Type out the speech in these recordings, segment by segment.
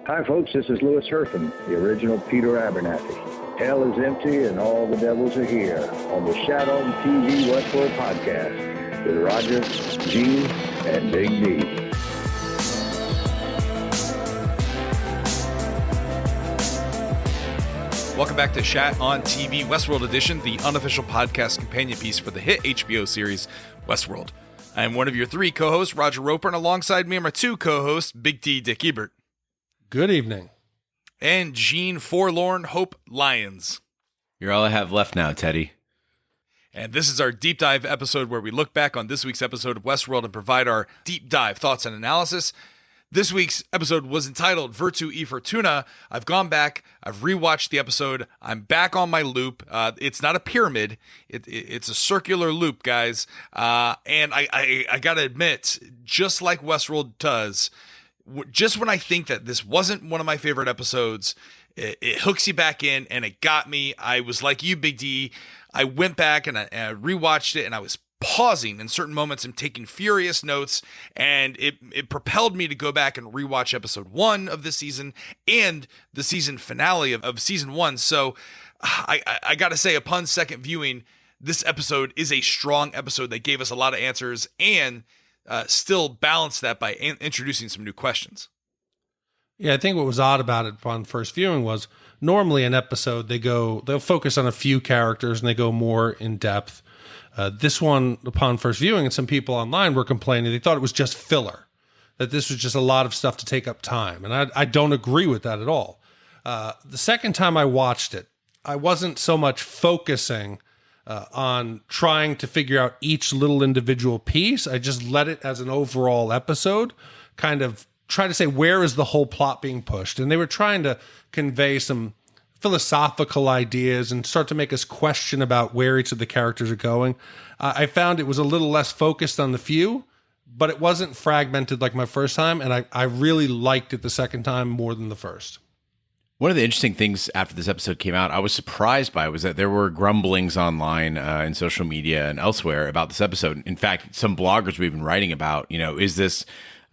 Hi, folks. This is Louis Hertham, the original Peter Abernathy. Hell is empty and all the devils are here on the Shat on TV Westworld podcast with Roger, Gene, and Big D. Welcome back to Shat on TV Westworld Edition, the unofficial podcast companion piece for the hit HBO series Westworld. I am one of your three co-hosts, Roger Roper, and alongside me are my two co-hosts, Big D, Dick Ebert. Good evening. And Gene Forlorn Hope Lyons. You're all I have left now, Teddy. And this is our deep dive episode where we look back on this week's episode of Westworld and provide our deep dive thoughts and analysis. This week's episode was entitled Virtu e Fortuna. I've gone back, I've rewatched the episode, I'm back on my loop. It's not a pyramid, it's a circular loop, guys. And I gotta admit, just like Westworld does, just when I think that this wasn't one of my favorite episodes, it hooks you back in, and it got me. I was like you, Big D. I went back and I rewatched it, and I was pausing in certain moments and taking furious notes, and it propelled me to go back and rewatch episode 1 of this season and the season finale of season 1. So I gotta say, upon second viewing, this episode is a strong episode that gave us a lot of answers and still balanced that by introducing some new questions. Yeah, I think what was odd about it upon first viewing was normally an episode they'll focus on a few characters and they go more in depth. This one, upon first viewing, and some people online were complaining, they thought it was just filler, that this was just a lot of stuff to take up time. And I don't agree with that at all. The second time I watched it, I wasn't so much focusing on trying to figure out each little individual piece. I just let it as an overall episode, kind of try to say, where is the whole plot being pushed? And they were trying to convey some philosophical ideas and start to make us question about where each of the characters are going. I found it was a little less focused on the few, but it wasn't fragmented like my first time, and I really liked it the second time more than the first. One of the interesting things after this episode came out, I was surprised by, was that there were grumblings online in social media and elsewhere about this episode. In fact, some bloggers were even writing about, is this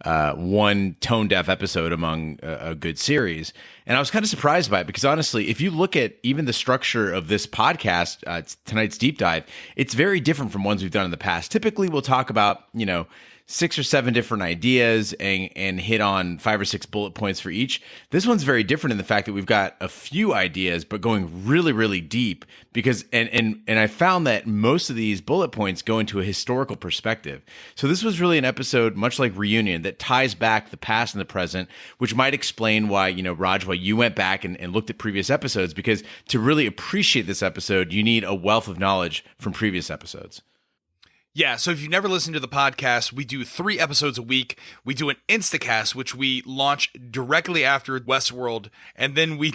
one tone-deaf episode among a good series? And I was kind of surprised by it because, honestly, if you look at even the structure of this podcast, tonight's deep dive, it's very different from ones we've done in the past. Typically, we'll talk about, 6 or 7 different ideas and hit on 5 or 6 bullet points for each. This one's very different in the fact that we've got a few ideas, but going really, really deep because, and I found that most of these bullet points go into a historical perspective. So this was really an episode, much like Reunion, that ties back the past and the present, which might explain why, Raj, why you went back and looked at previous episodes, because to really appreciate this episode, you need a wealth of knowledge from previous episodes. Yeah, so if you've never listened to the podcast, we do 3 episodes a week. We do an Instacast, which we launch directly after Westworld, and then we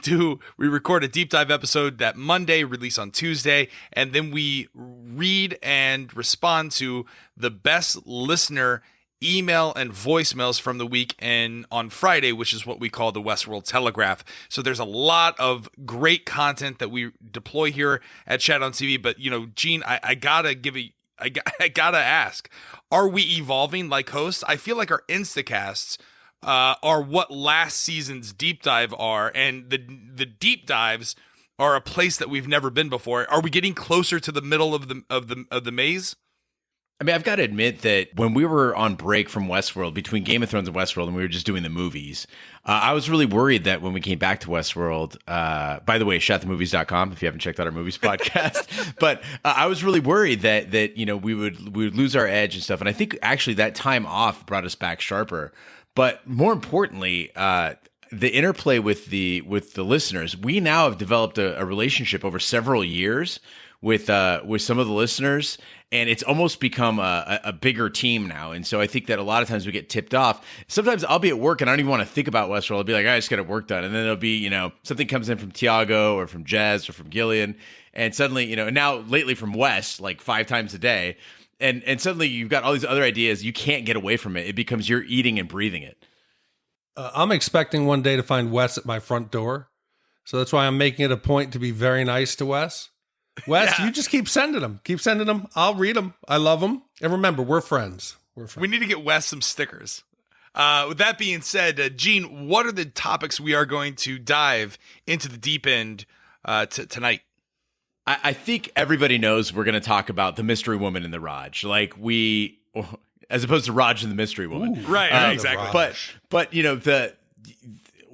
record a deep dive episode that Monday, release on Tuesday, and then we read and respond to the best listener email and voicemails from the week, and on Friday, which is what we call the Westworld Telegraph. So there's a lot of great content that we deploy here at Shat on TV, but, Gene, I gotta ask, are we evolving like hosts? I feel like our Instacasts are what last season's deep dive are, and the deep dives are a place that we've never been before. Are we getting closer to the middle of the maze? I mean, I've got to admit that when we were on break from Westworld, between Game of Thrones and Westworld, and we were just doing the movies, I was really worried that when we came back to Westworld, by the way, shatthemovies.com, if you haven't checked out our movies podcast, but I was really worried that we would lose our edge and stuff. And I think actually that time off brought us back sharper. But more importantly, the interplay with the listeners, we now have developed a relationship over several years with some of the listeners, and it's almost become a bigger team now. And so I think that a lot of times we get tipped off. Sometimes I'll be at work and I don't even want to think about Westworld. I'll be like, I just got work done. And then there'll be, something comes in from Tiago or from Jez or from Gillian. And suddenly, and now lately from Wes, like 5 times a day. And suddenly you've got all these other ideas. You can't get away from it. It becomes you're eating and breathing it. I'm expecting one day to find Wes at my front door. So that's why I'm making it a point to be very nice to Wes. Wes, You just keep sending them. Keep sending them. I'll read them. I love them. And remember, we're friends. We need to get Wes some stickers. With that being said, Gene, what are the topics we are going to dive into the deep end tonight? I think everybody knows we're going to talk about the mystery woman in the Raj, as opposed to Raj and the mystery woman. Ooh, right, exactly. But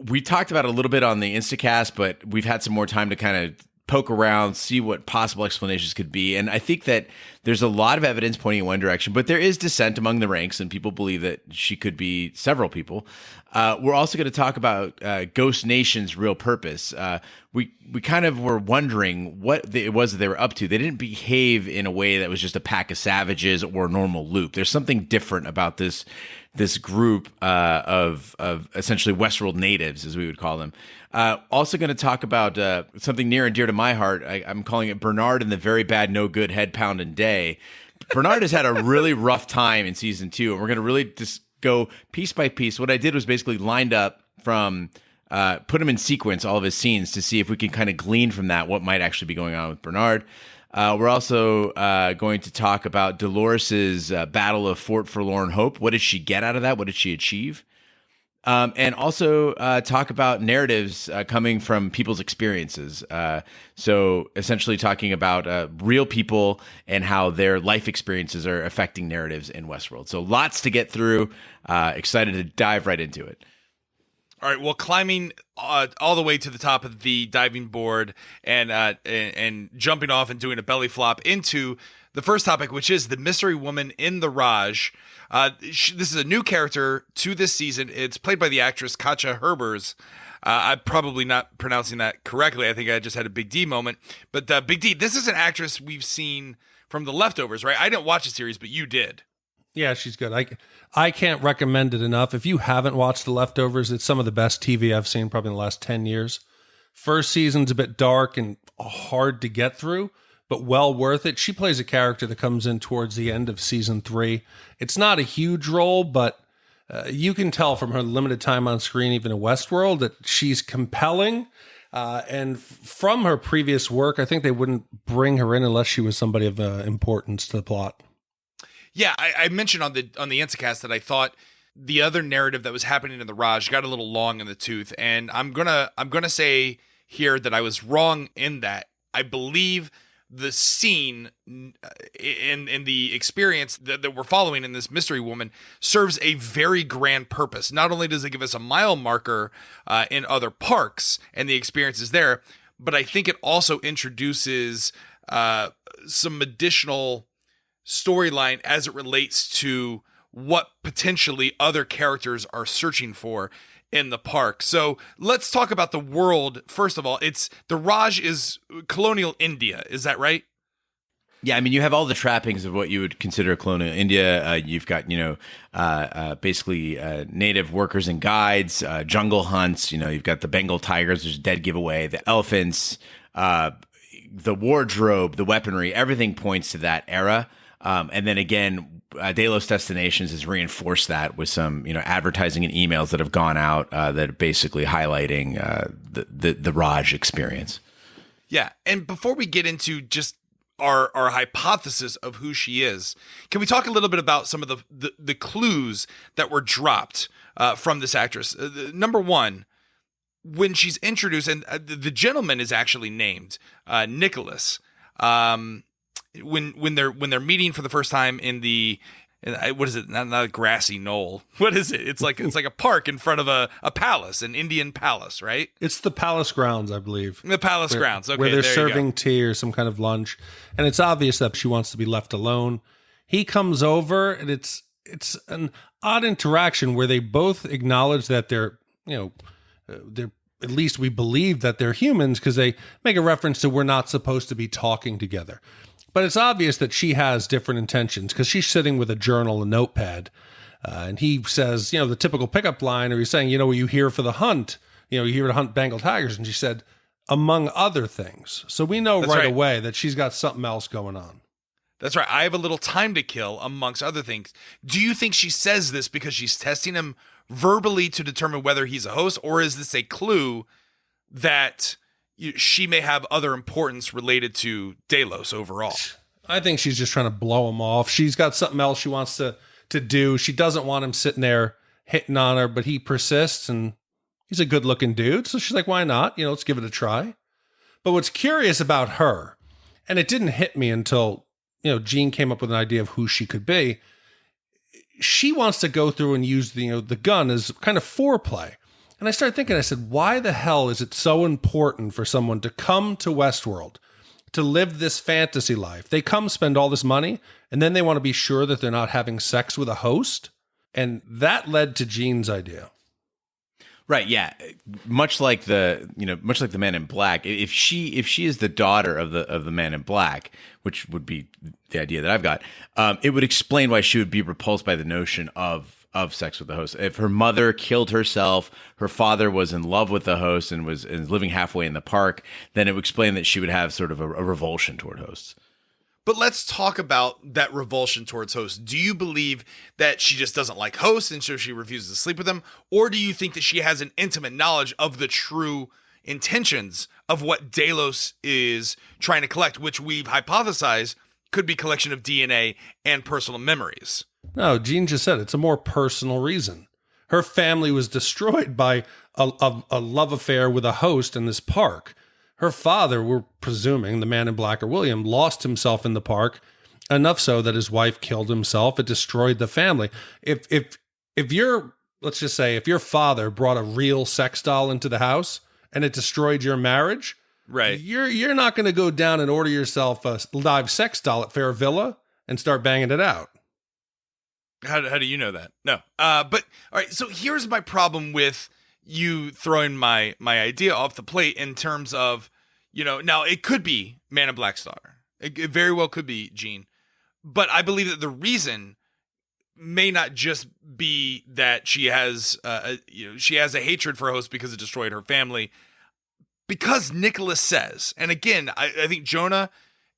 we talked about it a little bit on the Instacast, but we've had some more time to kind of poke around, see what possible explanations could be. And I think that there's a lot of evidence pointing in one direction, but there is dissent among the ranks, and people believe that she could be several people. We're also going to talk about Ghost Nation's real purpose. We kind of were wondering what it was that they were up to. They didn't behave in a way that was just a pack of savages or a normal loop. There's something different about this group of essentially Westworld natives, as we would call them. Also going to talk about something near and dear to my heart. I'm calling it Bernard and the Very Bad No Good Head Pounding Day. Bernard has had a really rough time in season 2, and we're going to really just go piece by piece. What I did was basically lined up from put him in sequence, all of his scenes, to see if we can kind of glean from that what might actually be going on with Bernard. We're also going to talk about Dolores's Battle of Fort Forlorn Hope. What did she get out of that? What did she achieve? And also talk about narratives coming from people's experiences. So essentially talking about real people and how their life experiences are affecting narratives in Westworld. So lots to get through. Excited to dive right into it. All right. Well, climbing all the way to the top of the diving board and jumping off and doing a belly flop into the first topic, which is the mystery woman in the Raj. This is a new character to this season. It's played by the actress Katja Herbers. I'm probably not pronouncing that correctly. I think I just had a Big D moment. But Big D, this is an actress we've seen from The Leftovers, right? I didn't watch the series, but you did. Yeah, she's good. I can't recommend it enough. If you haven't watched The Leftovers, it's some of the best TV I've seen probably in the last 10 years. First season's a bit dark and hard to get through, but well worth it. She plays a character that comes in towards the end of season 3. It's not a huge role, but you can tell from her limited time on screen, even in Westworld, that she's compelling. And from her previous work, I think they wouldn't bring her in unless she was somebody of importance to the plot. Yeah, I mentioned on the Instacast that I thought the other narrative that was happening in the Raj got a little long in the tooth, and I'm gonna say here that I was wrong in that. I believe the scene in the experience that we're following in this mystery woman serves a very grand purpose. Not only does it give us a mile marker in other parks and the experiences there, but I think it also introduces some additional storyline as it relates to what potentially other characters are searching for in the park. So let's talk about the world. First of all, the Raj is colonial India. Is that right? Yeah, I mean, you have all the trappings of what you would consider colonial India. You've got, basically native workers and guides, jungle hunts. You've got the Bengal tigers, there's a dead giveaway, the elephants, the wardrobe, the weaponry. Everything points to that era. And then again, Delos Destinations has reinforced that with some, advertising and emails that have gone out that are basically highlighting the Raj experience. Yeah, and before we get into just our hypothesis of who she is, can we talk a little bit about some of the clues that were dropped from this actress? Number one, when she's introduced, and the gentleman is actually named Nicholas. When they're meeting for the first time in what is it? Not a grassy knoll. What is it? It's like a park in front of a palace, an Indian palace, right? It's the palace grounds, I believe. The palace grounds. Okay, where they're serving tea or some kind of lunch, and it's obvious that she wants to be left alone. He comes over, and it's an odd interaction where they both acknowledge that they're at least we believe that they're humans because they make a reference to we're not supposed to be talking together. But it's obvious that she has different intentions because she's sitting with a journal, a notepad, and he says, the typical pickup line, or he's saying, were you here for the hunt? You here to hunt Bengal tigers? And she said, among other things. So we know right away that she's got something else going on. That's right. I have a little time to kill, amongst other things. Do you think she says this because she's testing him verbally to determine whether he's a host, or is this a clue that she may have other importance related to Delos overall? I think she's just trying to blow him off. She's got something else she wants to do. She doesn't want him sitting there hitting on her, but he persists, and he's a good-looking dude. So she's like, why not? Let's give it a try. But what's curious about her, and it didn't hit me until, Jean came up with an idea of who she could be. She wants to go through and use the gun as kind of foreplay. And I started thinking, I said, why the hell is it so important for someone to come to Westworld, to live this fantasy life? They come spend all this money, and then they want to be sure that they're not having sex with a host. And that led to Jean's idea. Right, yeah. Much like the Man in Black, if she is the daughter of the Man in Black, which would be the idea that I've got, it would explain why she would be repulsed by the notion of sex with the host. If her mother killed herself, her father was in love with the host and was living halfway in the park, then it would explain that she would have sort of a revulsion toward hosts. But let's talk about that revulsion towards hosts. Do you believe that she just doesn't like hosts and so she refuses to sleep with them? Or do you think that she has an intimate knowledge of the true intentions of what Delos is trying to collect, which we've hypothesized could be collection of DNA and personal memories? No, Jean just said it's a more personal reason. Her family was destroyed by a love affair with a host in this park. Her father, we're presuming, the Man in Black or William, lost himself in the park, enough so that his wife killed himself. It destroyed the family. If let's just say, if your father brought a real sex doll into the house and it destroyed your marriage, right? You're not going to go down and order yourself a live sex doll at Fair Villa and start banging it out. How do you know that? No. But all right. So here's my problem with you throwing my idea off the plate in terms of, now it could be Man in Black's daughter. It very well could be Jean. But I believe that the reason may not just be that she has a hatred for a host because it destroyed her family. Because Nicholas says, and again, I think Jonah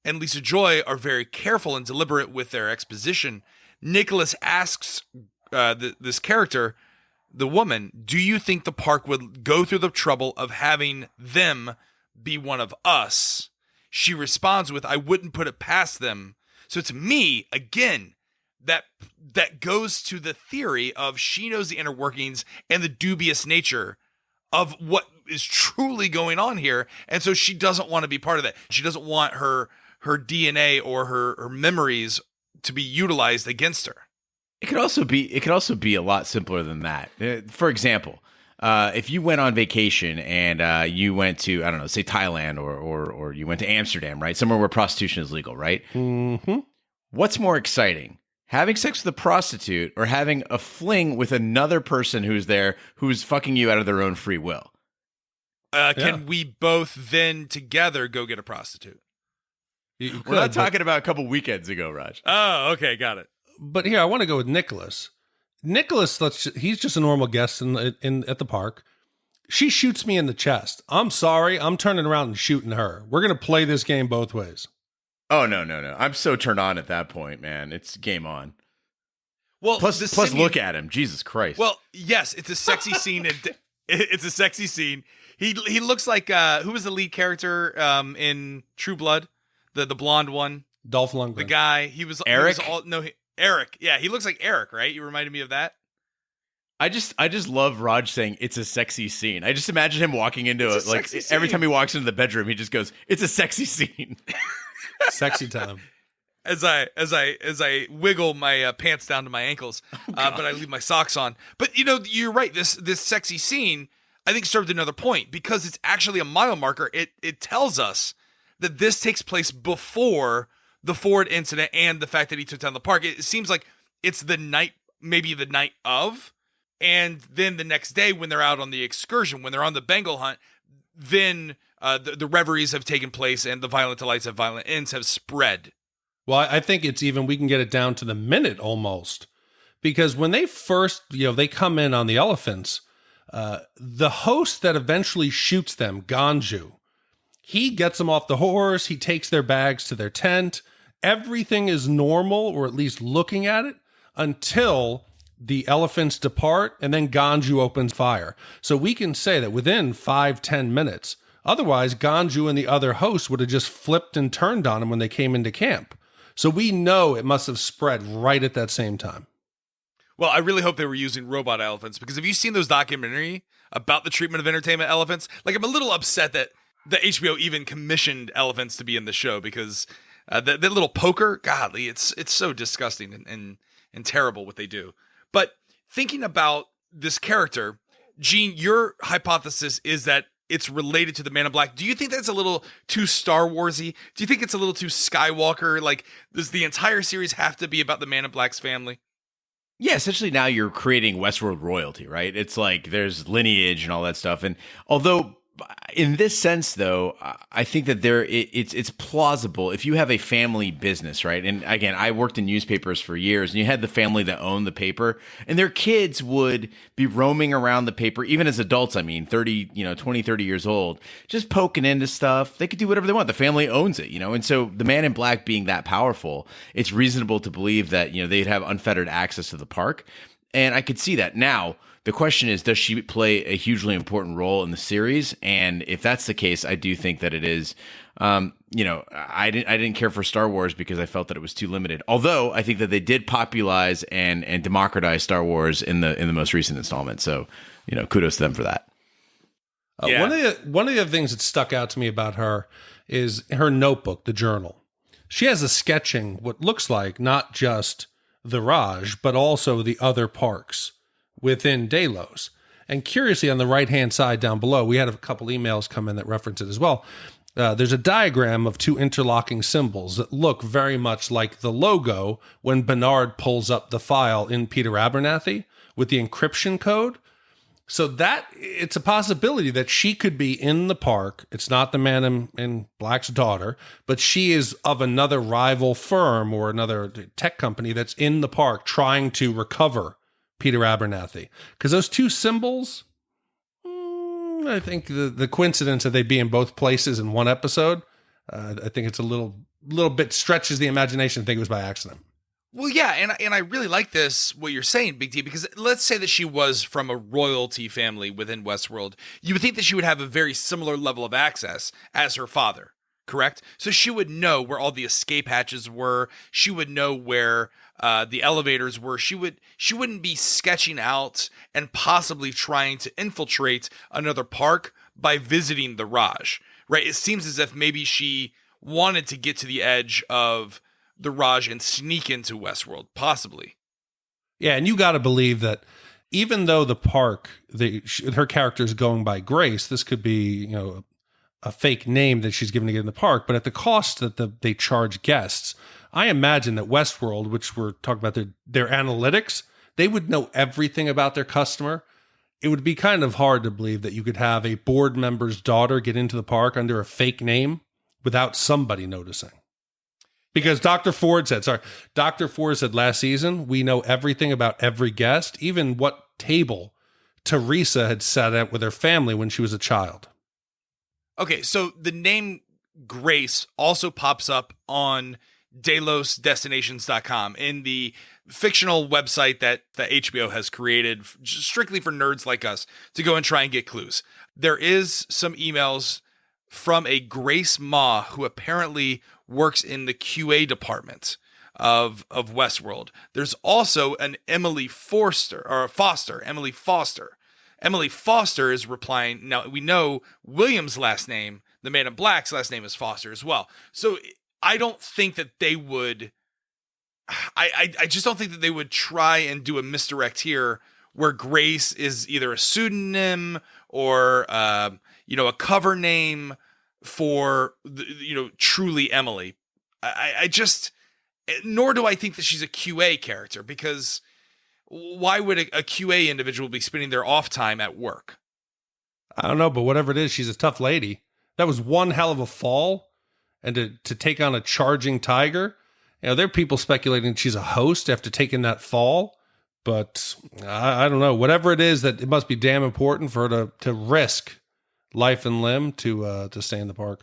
and Lisa Joy are very careful and deliberate with their exposition. Nicholas asks this character, the woman, do you think the park would go through the trouble of having them be one of us? She responds with, I wouldn't put it past them. So to me, again, that goes to the theory of she knows the inner workings and the dubious nature of what is truly going on here. And so she doesn't want to be part of that. She doesn't want her DNA or her memories to be utilized against her. It could also be a lot simpler than that. For example, if you went on vacation and you went to, I don't know, say Thailand or you went to Amsterdam, right? Somewhere where prostitution is legal, right? Mm-hmm. What's more exciting? Having sex with a prostitute or having a fling with another person who's there who's fucking you out of their own free will? Can we both then together go get a prostitute? We're not talking about a couple weekends ago, Raj. Oh, okay, got it. But here, I want to go with Nicholas. Nicholas, he's just a normal guest at the park. She shoots me in the chest. I'm sorry. I'm turning around and shooting her. We're going to play this game both ways. Oh, no. I'm so turned on at that point, man. It's game on. Well, plus look at him. Jesus Christ. Well, yes, it's a sexy scene. It's a sexy scene. He looks like, who was the lead character in True Blood? The blonde one? Dolph Lundgren. The guy. He was Eric? Eric. Yeah, he looks like Eric, right? You reminded me of that. I just love Raj saying it's a sexy scene. I just imagine him walking into it, like every time he walks into the bedroom, he just goes, "It's a sexy scene." Sexy time. As I wiggle my pants down to my ankles, but I leave my socks on. But you're right. This sexy scene, I think, served another point because it's actually a mile marker. It tells us that this takes place before the Ford incident and the fact that he took down the park. It seems like it's the night, maybe the night of, and then the next day when they're out on the excursion, when they're on the Bengal hunt, then the reveries have taken place and the violent delights of violent ends have spread. Well, I think it's even, we can get it down to the minute almost, because when they first, they come in on the elephants, the host that eventually shoots them, Ganju, he gets them off the horse. He takes their bags to their tent. Everything is normal, or at least looking at it, until the elephants depart, and then Ganju opens fire. So we can say that within 5-10 minutes, otherwise Ganju and the other hosts would have just flipped and turned on him when they came into camp. So we know it must have spread right at that same time. Well, I really hope they were using robot elephants, because have you seen those documentary about the treatment of entertainment elephants? Like, I'm a little upset that the HBO even commissioned elephants to be in the show, because that little poker, godly, it's so disgusting and terrible what they do. But thinking about this character, Gene, your hypothesis is that it's related to the Man in Black. Do you think that's a little too Star Warsy? Do you think it's a little too Skywalker? Like, does the entire series have to be about the Man in Black's family? Yeah, essentially now you're creating Westworld royalty, right? It's like there's lineage and all that stuff. And although in this sense, though, I think that it's plausible if you have a family business, right? And again, I worked in newspapers for years, and you had the family that owned the paper, and their kids would be roaming around the paper, even as adults, 20, 30 years old, just poking into stuff. They could do whatever they want. The family owns it, and so the Man in Black being that powerful, it's reasonable to believe that, they'd have unfettered access to the park. And I could see that. Now, the question is, does she play a hugely important role in the series? And if that's the case, I do think that it is. I didn't care for Star Wars because I felt that it was too limited. Although I think that they did popularize and democratize Star Wars in the most recent installment. So, kudos to them for that. One of the other things that stuck out to me about her is her notebook, the journal. She has a sketching what looks like not just the Raj, but also the other parks within Delos. And curiously, on the right-hand side down below, we had a couple emails come in that reference it as well. There's a diagram of two interlocking symbols that look very much like the logo when Bernard pulls up the file in Peter Abernathy with the encryption code. So that it's a possibility that she could be in the park. It's not the Man in Black's daughter, but she is of another rival firm or another tech company that's in the park trying to recover Peter Abernathy. Because those two symbols, I think the coincidence that they be in both places in one episode, I think it's a little bit stretches the imagination to think it was by accident. Well, yeah, and I really like this, what you're saying, Big D, because let's say that she was from a royalty family within Westworld. You would think that she would have a very similar level of access as her father, correct? So she would know where all the escape hatches were. She would know where the elevators were. She wouldn't be sketching out and possibly trying to infiltrate another park by visiting the Raj, right? It seems as if maybe she wanted to get to the edge of the Raj and sneak into Westworld, possibly. Yeah, and you got to believe that even though the park, her character is going by Grace, this could be a fake name that she's given to get in the park, but at the cost that they charge guests, I imagine that Westworld, which we're talking about their analytics, they would know everything about their customer. It would be kind of hard to believe that you could have a board member's daughter get into the park under a fake name without somebody noticing. Because Dr. Ford said last season, we know everything about every guest, even what table Teresa had sat at with her family when she was a child. Okay, so the name Grace also pops up on DelosDestinations.com in the fictional website that the HBO has created strictly for nerds like us to go and try and get clues. There is some emails from a Grace Ma who apparently works in the QA department of Westworld. There's also an Emily Foster. Emily Foster is replying. Now, we know William's last name, the Man in Black's last name is Foster as well. So I don't think that they would, I just don't think that they would try and do a misdirect here where Grace is either a pseudonym or, a cover name for, truly Emily. I just, nor do I think that she's a QA character, because why would a QA individual be spending their off time at work? I don't know, but whatever it is, she's a tough lady. That was one hell of a fall. And to take on a charging tiger, there are people speculating she's a host after taking that fall. But I don't know. Whatever it is, that it must be damn important for her to risk life and limb to stay in the park.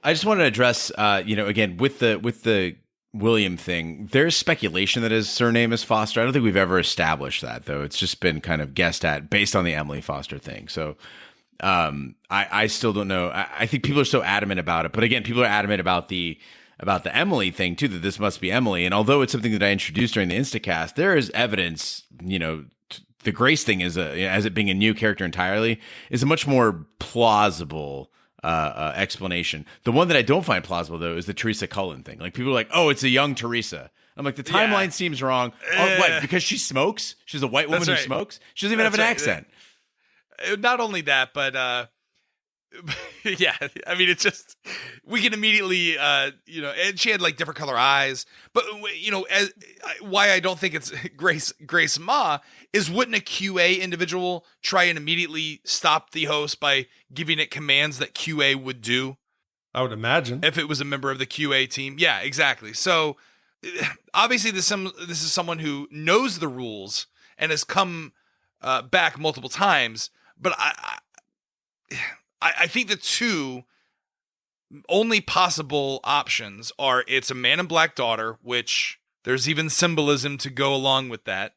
I just wanted to address, again, with the William thing, there's speculation that his surname is Foster. I don't think we've ever established that, though. It's just been kind of guessed at based on the Emily Foster thing. So I still don't know. I think people are so adamant about it. But again, people are adamant about the about the Emily thing too, that this must be Emily. And although it's something that I introduced during the Instacast, there is evidence, the Grace thing is as it being a new character entirely is a much more plausible explanation. The one that I don't find plausible though is the Teresa Cullen thing. Like people are like, oh, it's a young Teresa. I'm like, the timeline seems wrong. Oh, what? Because she smokes? She's a white woman who smokes? She doesn't even have an accent. Not only that, but yeah, I mean, it's just, we can immediately, and she had like different color eyes, but why I don't think it's Grace Ma is, wouldn't a QA individual try and immediately stop the host by giving it commands that QA would do? I would imagine. If it was a member of the QA team. Yeah, exactly. So obviously this is someone who knows the rules and has come back multiple times, but I think the two only possible options are, it's a Man in Black daughter, which there's even symbolism to go along with that,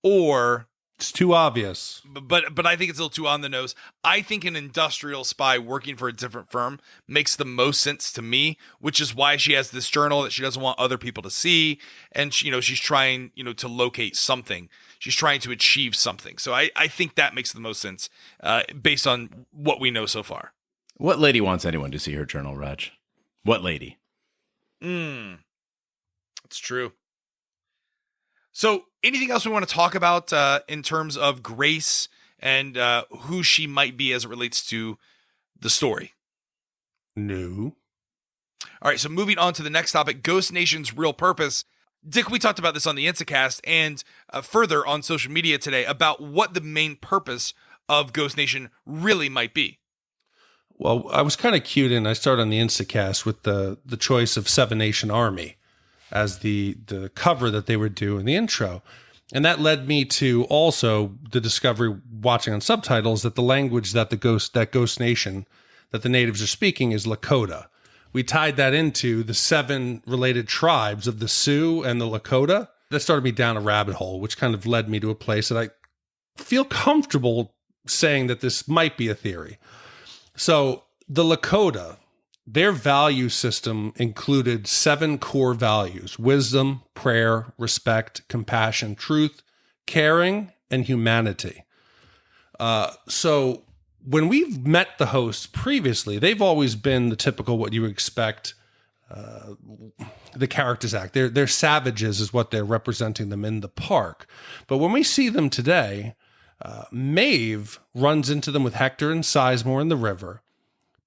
or it's too obvious. But I think it's a little too on the nose. I think an industrial spy working for a different firm makes the most sense to me, which is why she has this journal that she doesn't want other people to see, and she's trying to locate something. She's trying to achieve something. So I think that makes the most sense based on what we know so far. What lady wants anyone to see her journal, Raj? What lady? It's true. So anything else we want to talk about in terms of Grace and who she might be as it relates to the story? No. All right, so moving on to the next topic, Ghost Nation's real purpose. Dick, we talked about this on the Instacast and further on social media today about what the main purpose of Ghost Nation really might be. Well, I was kind of cute, and I started on the Instacast with the choice of Seven Nation Army as the cover that they would do in the intro. And that led me to also the discovery, watching on subtitles, that the language that Ghost Nation, that the natives are speaking, is Lakota. We tied that into the 7 related tribes of the Sioux and the Lakota. That started me down a rabbit hole, which kind of led me to a place that I feel comfortable saying that this might be a theory. So the Lakota, their value system included 7 core values: wisdom, prayer, respect, compassion, truth, caring, and humanity. So when we've met the hosts previously, they've always been the typical, what you would expect, the characters act. They're savages is what they're representing them in the park. But when we see them today, Maeve runs into them with Hector and Sizemore in the river.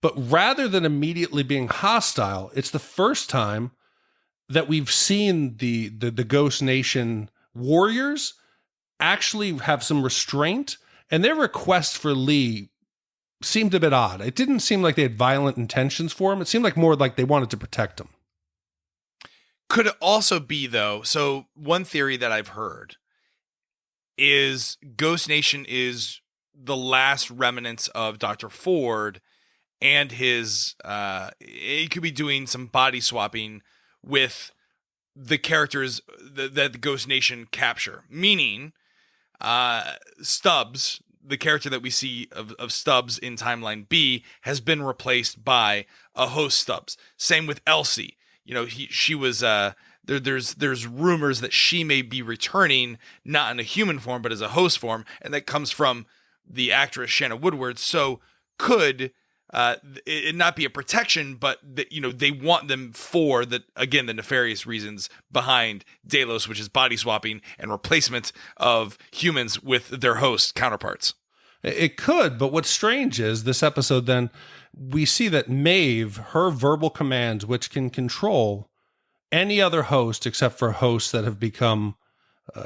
But rather than immediately being hostile, it's the first time that we've seen the Ghost Nation warriors actually have some restraint, and their request for Lee seemed a bit odd. It didn't seem like they had violent intentions for him. It seemed like more like they wanted to protect him. Could it also be, though, so one theory that I've heard is Ghost Nation is the last remnants of Dr. Ford, and his it could be doing some body swapping with the characters that the Ghost Nation capture. Meaning, Stubbs, the character that we see of Stubbs in Timeline B, has been replaced by a host Stubbs. Same with Elsie. She was there's rumors that she may be returning not in a human form but as a host form, and that comes from the actress Shanna Woodward. So could it not be a protection, but they want them for the nefarious reasons behind Delos, which is body swapping and replacement of humans with their host counterparts. It could, but what's strange is this episode, then we see that Maeve, her verbal commands, which can control any other host except for hosts that have become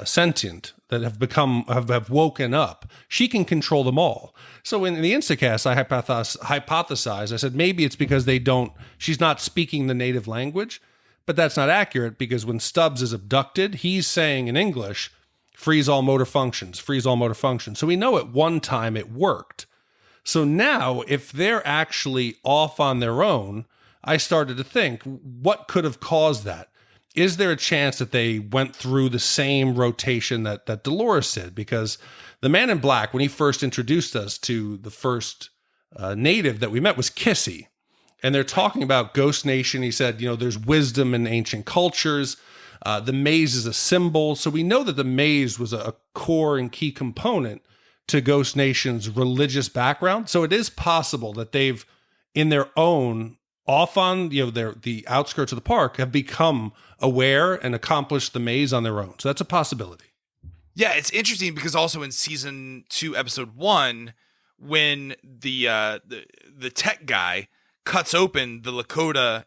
sentient, that have woken up, she can control them all. So in the Instacast, I hypothesized, I said maybe it's because she's not speaking the native language, but that's not accurate, because when Stubbs is abducted, he's saying in English, freeze all motor functions. So we know at one time it worked. So now, if they're actually off on their own, I started to think, what could have caused that? Is there a chance that they went through the same rotation that Dolores did? Because the Man in Black, when he first introduced us to the first native that we met, was Kissy. And they're talking about Ghost Nation. He said, there's wisdom in ancient cultures. The maze is a symbol. So we know that the maze was a core and key component to Ghost Nation's religious background. So it is possible that they've, in their own, off on the outskirts of the park, have become aware and accomplished the maze on their own. So that's a possibility. Yeah, it's interesting because also in season 2, episode 1, when the tech guy cuts open the Lakota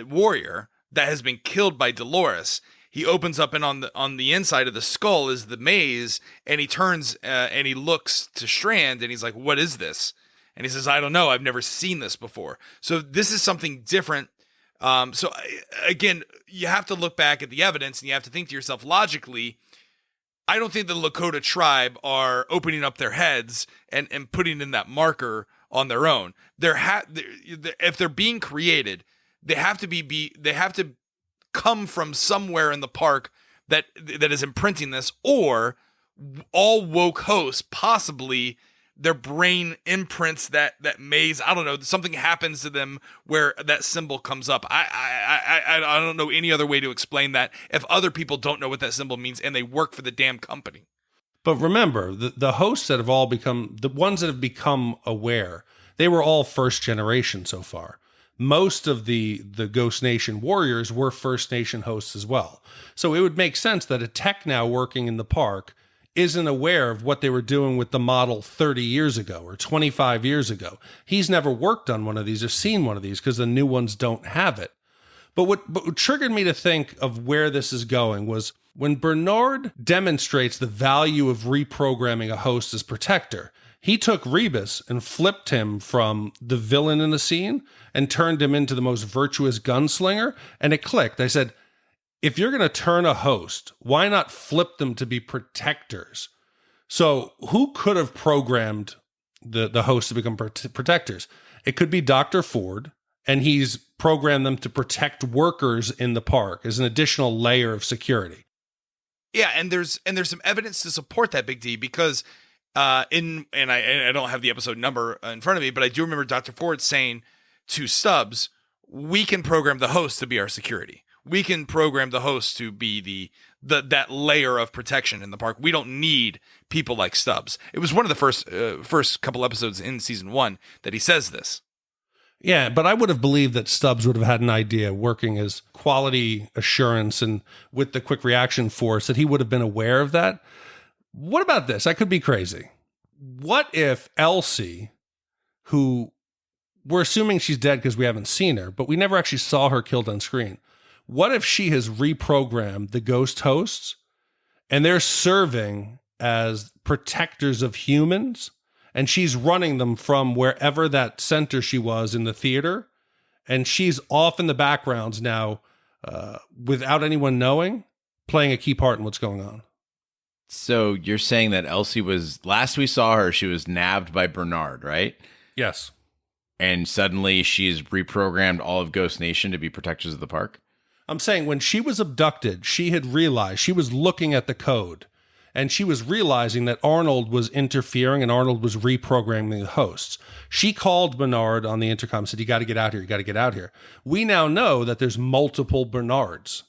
warrior that has been killed by Dolores, he opens up, and on the inside of the skull is the maze, and he turns and he looks to Strand, and he's like, "What is this?" And he says, "I don't know. I've never seen this before." So this is something different. So again, you have to look back at the evidence, and you have to think to yourself logically. I don't think the Lakota tribe are opening up their heads and putting in that marker on their own. If they're being created, they have to come from somewhere in the park that is imprinting this, or all woke hosts, possibly their brain imprints that maze. I don't know. Something happens to them where that symbol comes up. I don't know any other way to explain that if other people don't know what that symbol means and they work for the damn company. But remember, the hosts that have all become, the ones that have become aware, they were all first generation so far. Most of the Ghost Nation warriors were First Nation hosts as well. So it would make sense that a tech now working in the park isn't aware of what they were doing with the model 30 years ago or 25 years ago. He's never worked on one of these or seen one of these because the new ones don't have it. But what triggered me to think of where this is going was when Bernard demonstrates the value of reprogramming a host as protector. He took Rebus and flipped him from the villain in the scene and turned him into the most virtuous gunslinger, and it clicked. I said, if you're going to turn a host, why not flip them to be protectors? So who could have programmed the host to become protectors? It could be Dr. Ford, and he's programmed them to protect workers in the park as an additional layer of security. Yeah, and there's some evidence to support that, Big D, because I don't have the episode number in front of me, but I do remember Dr. Ford saying to Stubbs, "We can program the host to be our security. We can program the host to be that layer of protection in the park. We don't need people like Stubbs." It was one of the first couple episodes in season 1 that he says this. Yeah, but I would have believed that Stubbs would have had an idea working as quality assurance and with the quick reaction force that he would have been aware of that. What about this? I could be crazy. What if Elsie, who we're assuming she's dead because we haven't seen her, but we never actually saw her killed on screen. What if she has reprogrammed the ghost hosts and they're serving as protectors of humans, and she's running them from wherever that center she was in the theater, and she's off in the backgrounds now without anyone knowing, playing a key part in what's going on? So you're saying that Elsie was, last we saw her, she was nabbed by Bernard, right? Yes. And suddenly she's reprogrammed all of Ghost Nation to be protectors of the park? I'm saying when she was abducted, she had realized, she was looking at the code, and she was realizing that Arnold was interfering and Arnold was reprogramming the hosts. She called Bernard on the intercom and said, "You got to get out here. You got to get out here." We now know that there's multiple Bernards.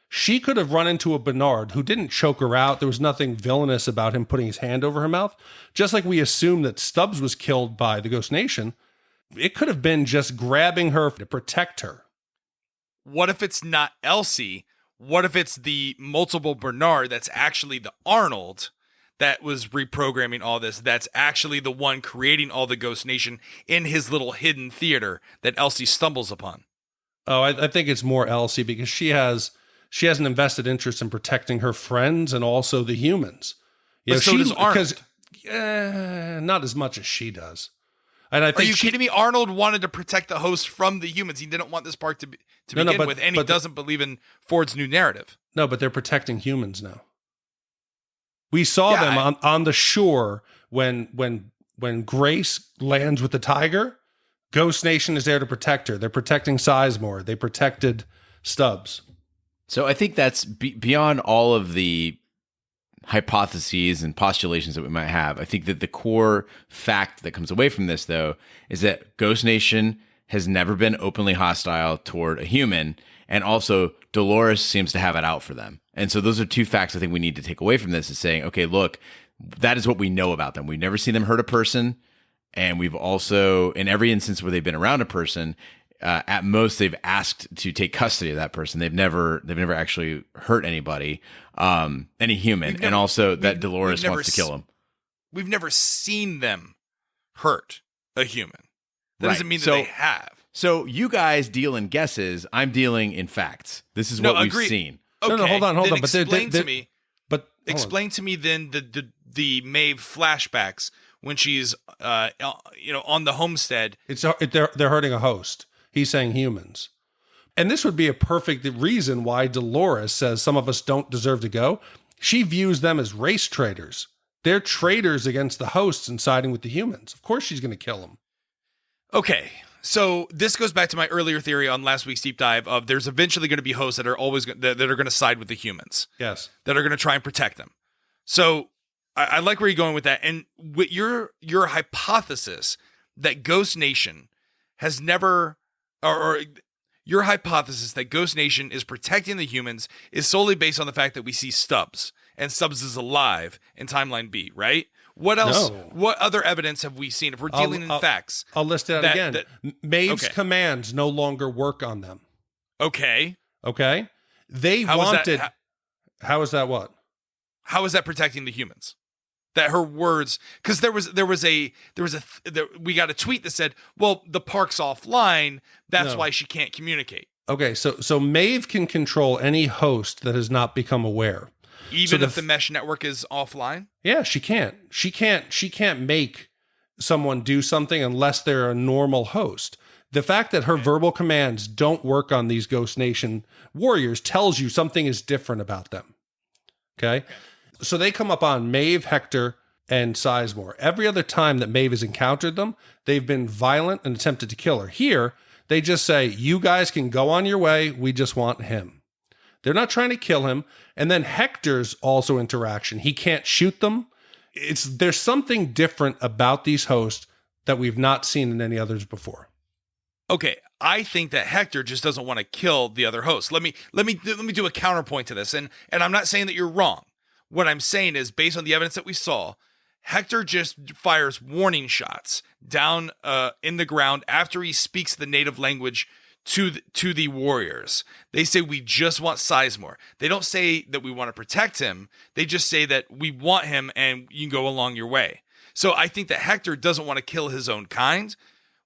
She could have run into a Bernard who didn't choke her out. There was nothing villainous about him putting his hand over her mouth. Just like we assume that Stubbs was killed by the Ghost Nation, it could have been just grabbing her to protect her. What if it's not Elsie? What if it's the multiple Bernard that's actually the Arnold that was reprogramming all this? That's actually the one creating all the Ghost Nation in his little hidden theater that Elsie stumbles upon. Oh, I think it's more Elsie because she has an invested interest in protecting her friends and also the humans. But so does Arnold. Not as much as she does. And I think Are you kidding me? Arnold wanted to protect the host from the humans. He didn't want this park to begin with, and he doesn't believe in Ford's new narrative. No, but they're protecting humans now. We saw them on the shore when Grace lands with the tiger. Ghost Nation is there to protect her. They're protecting Sizemore. They protected Stubbs. So I think that's beyond all of the hypotheses and postulations that we might have. I think that the core fact that comes away from this, though, is that Ghost Nation has never been openly hostile toward a human. And also, Dolores seems to have it out for them. And so those are two facts I think we need to take away from this, is saying, okay, look, that is what we know about them. We've never seen them hurt a person. And we've also, in every instance where they've been around a person, at most they've asked to take custody of that person. They've never actually hurt anybody, any human. And also that Dolores wants to kill him. We've never seen them hurt a human. That doesn't mean that they have. So you guys deal in guesses. I'm dealing in facts. This is what we've seen. Okay, no, hold on. But explain to me then the Maeve flashbacks when she's on the homestead. They're hurting a host. He's saying humans. And this would be a perfect reason why Dolores says some of us don't deserve to go. She views them as race traitors. They're traitors against the hosts and siding with the humans. Of course she's going to kill them. Okay. So this goes back to my earlier theory on last week's deep dive of there's eventually going to be hosts that are always that are going to side with the humans. Yes. That are going to try and protect them. So I like where you're going with that. And with your hypothesis that Ghost Nation has never, or your hypothesis that Ghost Nation is protecting the humans is solely based on the fact that we see Stubbs, and Stubbs is alive in Timeline B, right? What else? No. What other evidence have we seen? If we're dealing in facts. I'll list it out again. Maeve's commands no longer work on them. Okay. They wanted. How is that what? How is that protecting the humans? That her words, because we got a tweet that said, well, the park's offline. That's why she can't communicate. Okay. So Maeve can control any host that has not become aware. Even if the mesh network is offline? Yeah, she can't. She can't make someone do something unless they're a normal host. The fact that her verbal commands don't work on these Ghost Nation warriors tells you something is different about them. Okay? So they come up on Maeve, Hector, and Sizemore. Every other time that Maeve has encountered them, they've been violent and attempted to kill her. Here, they just say, you guys can go on your way. We just want him. They're not trying to kill him. And then Hector's also interaction. He can't shoot them. There's something different about these hosts that we've not seen in any others before. Okay, I think that Hector just doesn't want to kill the other host. Let me do a counterpoint to this, and I'm not saying that you're wrong. What I'm saying is, based on the evidence that we saw, Hector just fires warning shots down in the ground after he speaks the native language to the warriors. They say, we just want Sizemore. They don't say that we want to protect him. They just say that we want him and you can go along your way. So I think that Hector doesn't want to kill his own kind,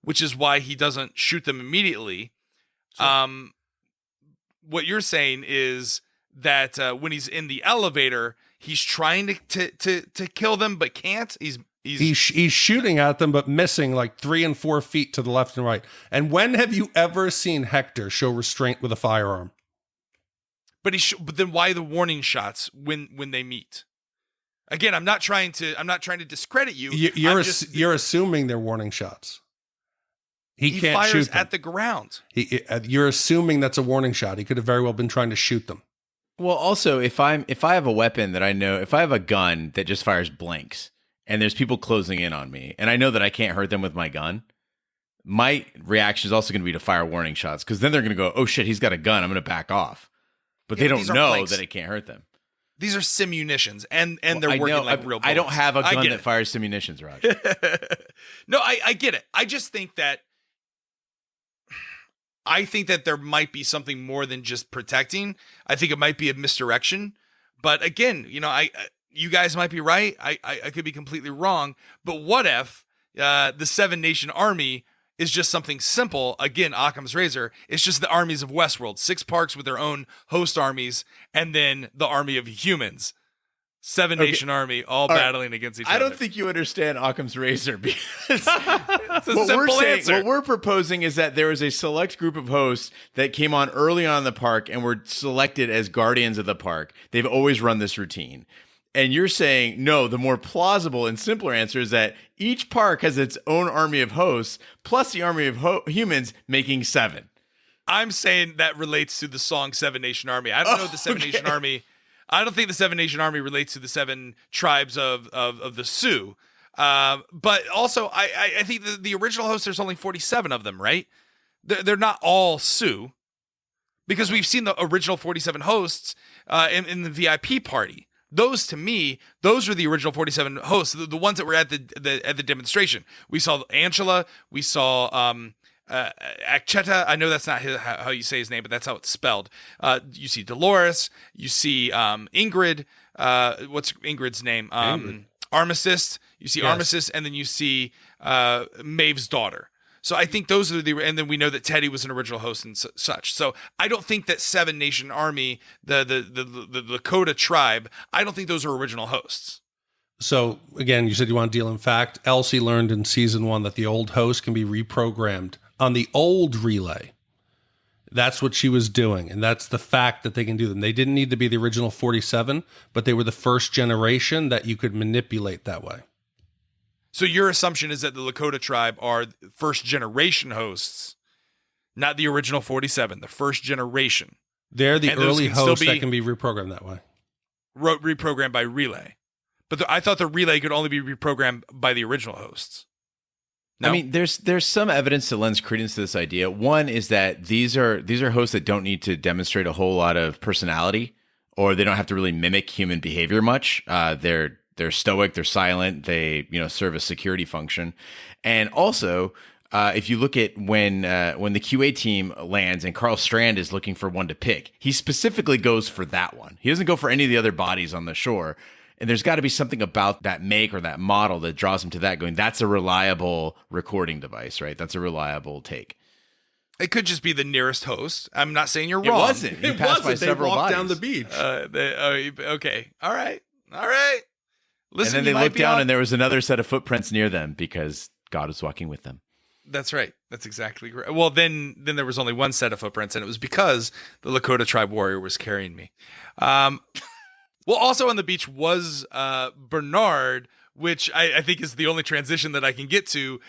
which is why he doesn't shoot them immediately. What you're saying is that when he's in the elevator, he's trying to kill them but can't. He's shooting at them, but missing like 3 and 4 feet to the left and right. And when have you ever seen Hector show restraint with a firearm? But then why the warning shots when they meet? Again, I'm not trying to discredit you. You're assuming they're warning shots. He can't fires shoot them. at the ground. You're assuming that's a warning shot. He could have very well been trying to shoot them. Well, also, if I have a weapon that I know, if I have a gun that just fires blanks, and there's people closing in on me, and I know that I can't hurt them with my gun, my reaction is also going to be to fire warning shots, because then they're going to go, oh shit, he's got a gun, I'm going to back off. But they don't know that it can't hurt them. These are simunitions, and they're working like real bullets. I don't have a gun that fires simunitions, Raj. No, I get it. I just think that there might be something more than just protecting. I think it might be a misdirection. But again, you guys might be right. I could be completely wrong. But what if the 7 Nation army is just something simple? Again, Occam's razor. It's just the armies of Westworld. 6 parks with their own host armies, and then the army of humans. 7 Nation army all battling against each other. I don't think you understand Occam's razor, because it's a simple answer. What we're proposing is that there is a select group of hosts that came on early on in the park and were selected as guardians of the park. They've always run this routine. And you're saying, no, the more plausible and simpler answer is that each park has its own army of hosts, plus the army of humans making 7. I'm saying that relates to the song 7 Nation Army. I don't know the 7 Nation Army. I don't think the 7 Nation Army relates to the 7 tribes of the Sioux. But also, I think the original host, there's only 47 of them, right? They're not all Sue, because we've seen the original 47 hosts in the VIP party. Those, to me, those are the original 47 hosts, the ones that were at the demonstration. We saw Angela, we saw Acchetta. I know that's not how you say his name, but that's how it's spelled. You see Dolores, you see Ingrid. What's Ingrid's name? Armistice. You see Armistice, and then you see Maeve's daughter. So I think those are and then we know that Teddy was an original host and such. So I don't think that Seven Nation Army, the Lakota tribe, I don't think those are original hosts. So again, you said you want to deal in fact. Elsie learned in season 1 that the old host can be reprogrammed on the old relay. That's what she was doing, and that's the fact that they can do them. They didn't need to be the original 47, but they were the first generation that you could manipulate that way. So your assumption is that the Lakota tribe are first generation hosts, not the original 47, the first generation. They're the early hosts that can be reprogrammed that way. Reprogrammed by relay. But I thought the relay could only be reprogrammed by the original hosts. No? I mean, there's some evidence that lends credence to this idea. One is that these are hosts that don't need to demonstrate a whole lot of personality, or they don't have to really mimic human behavior much. They're stoic, they're silent, they serve a security function. And also, if you look at when the QA team lands and Carl Strand is looking for one to pick, he specifically goes for that one. He doesn't go for any of the other bodies on the shore. And there's got to be something about that make or that model that draws him to that, going, that's a reliable recording device, right? That's a reliable take. It could just be the nearest host. I'm not saying you're wrong. It wasn't. He passed by several bodies. Down the beach. Okay. All right. Listen, and then they looked down and there was another set of footprints near them because God was walking with them. That's right. That's exactly right. Well, then there was only one set of footprints, and it was because the Lakota tribe warrior was carrying me. Well, also on the beach was Bernard, which I think is the only transition that I can get to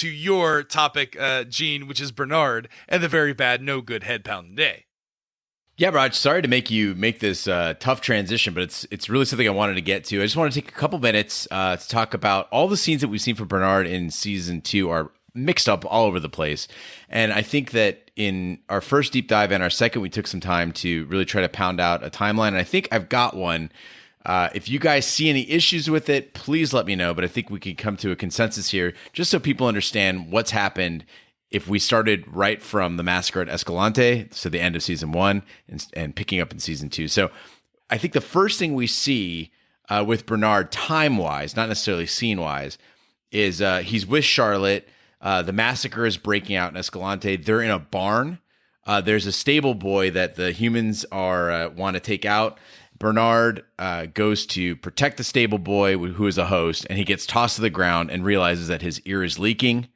your topic, Gene, which is Bernard and the very bad, no good head pounding day. Yeah, Raj, sorry to make you make this tough transition, but it's really something I wanted to get to. I just want to take a couple minutes to talk about all the scenes that we've seen for Bernard in season 2 are mixed up all over the place. And I think that in our first deep dive and our second, we took some time to really try to pound out a timeline. And I think I've got one. If you guys see any issues with it, please let me know. But I think we can come to a consensus here just so people understand what's happened if we started right from the massacre at Escalante, so the end of season 1, and picking up in season 2. So I think the first thing we see with Bernard time-wise, not necessarily scene-wise, is he's with Charlotte. The massacre is breaking out in Escalante. They're in a barn. There's a stable boy that the humans want to take out. Bernard goes to protect the stable boy, who is a host, and he gets tossed to the ground and realizes that his ear is leaking.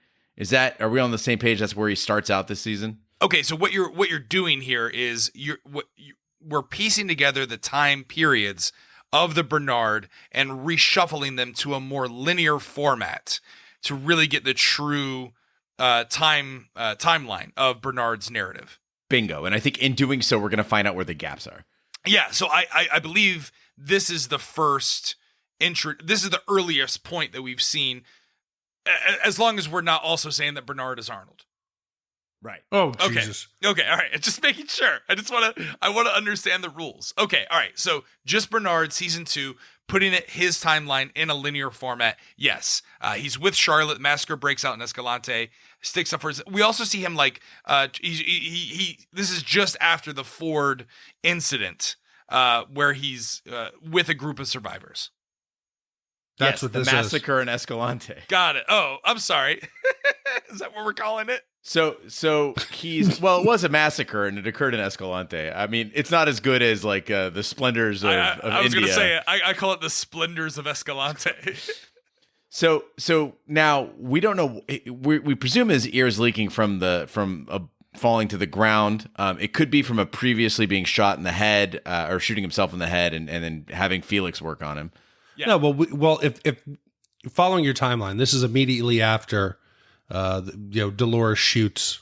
Are we on the same page? That's where he starts out this season? Okay, so what you're doing here is we're piecing together the time periods of the Bernard and reshuffling them to a more linear format to really get the true timeline of Bernard's narrative. Bingo. And I think in doing so, we're going to find out where the gaps are. Yeah, so I believe this is the first this is the earliest point that we've seen, as long as we're not also saying that Bernard is Arnold. Right. Oh, Jesus. Okay, all right. Just making sure. I want to understand the rules. Okay, all right. So just Bernard, season 2, putting his timeline in a linear format. Yes, he's with Charlotte. Massacre breaks out in Escalante. Sticks up for his. We also see him like he. This is just after the Ford incident, where he's with a group of survivors. That's what this the massacre in Escalante. Got it. Oh, I'm sorry. Is that what we're calling it? So he's it was a massacre and it occurred in Escalante. I mean, it's not as good as like the splendors of India. I was going to say I call it the splendors of Escalante. So now we don't know. We presume his ear is leaking from falling to the ground. It could be from a previously being shot in the head or shooting himself in the head and then having Felix work on him. Yeah. No, well, if following your timeline, this is immediately after, Dolores shoots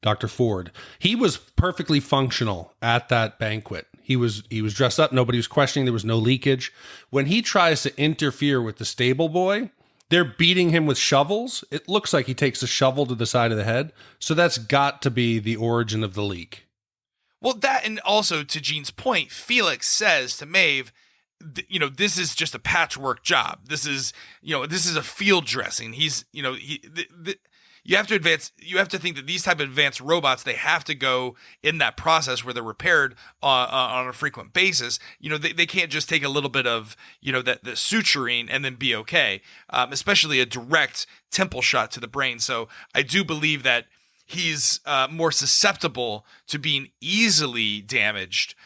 Dr. Ford. He was perfectly functional at that banquet. He was dressed up. Nobody was questioning. There was no leakage. When he tries to interfere with the stable boy, they're beating him with shovels. It looks like he takes a shovel to the side of the head. So that's got to be the origin of the leak. Well, that, and also to Gene's point, Felix says to Maeve, this is just a patchwork job. This is a field dressing. You have to think that these type of advanced robots, they have to go in that process where they're repaired on a frequent basis. They can't just take a little bit of, the suturing and then be okay, especially a direct temple shot to the brain. So I do believe that he's more susceptible to being easily damaged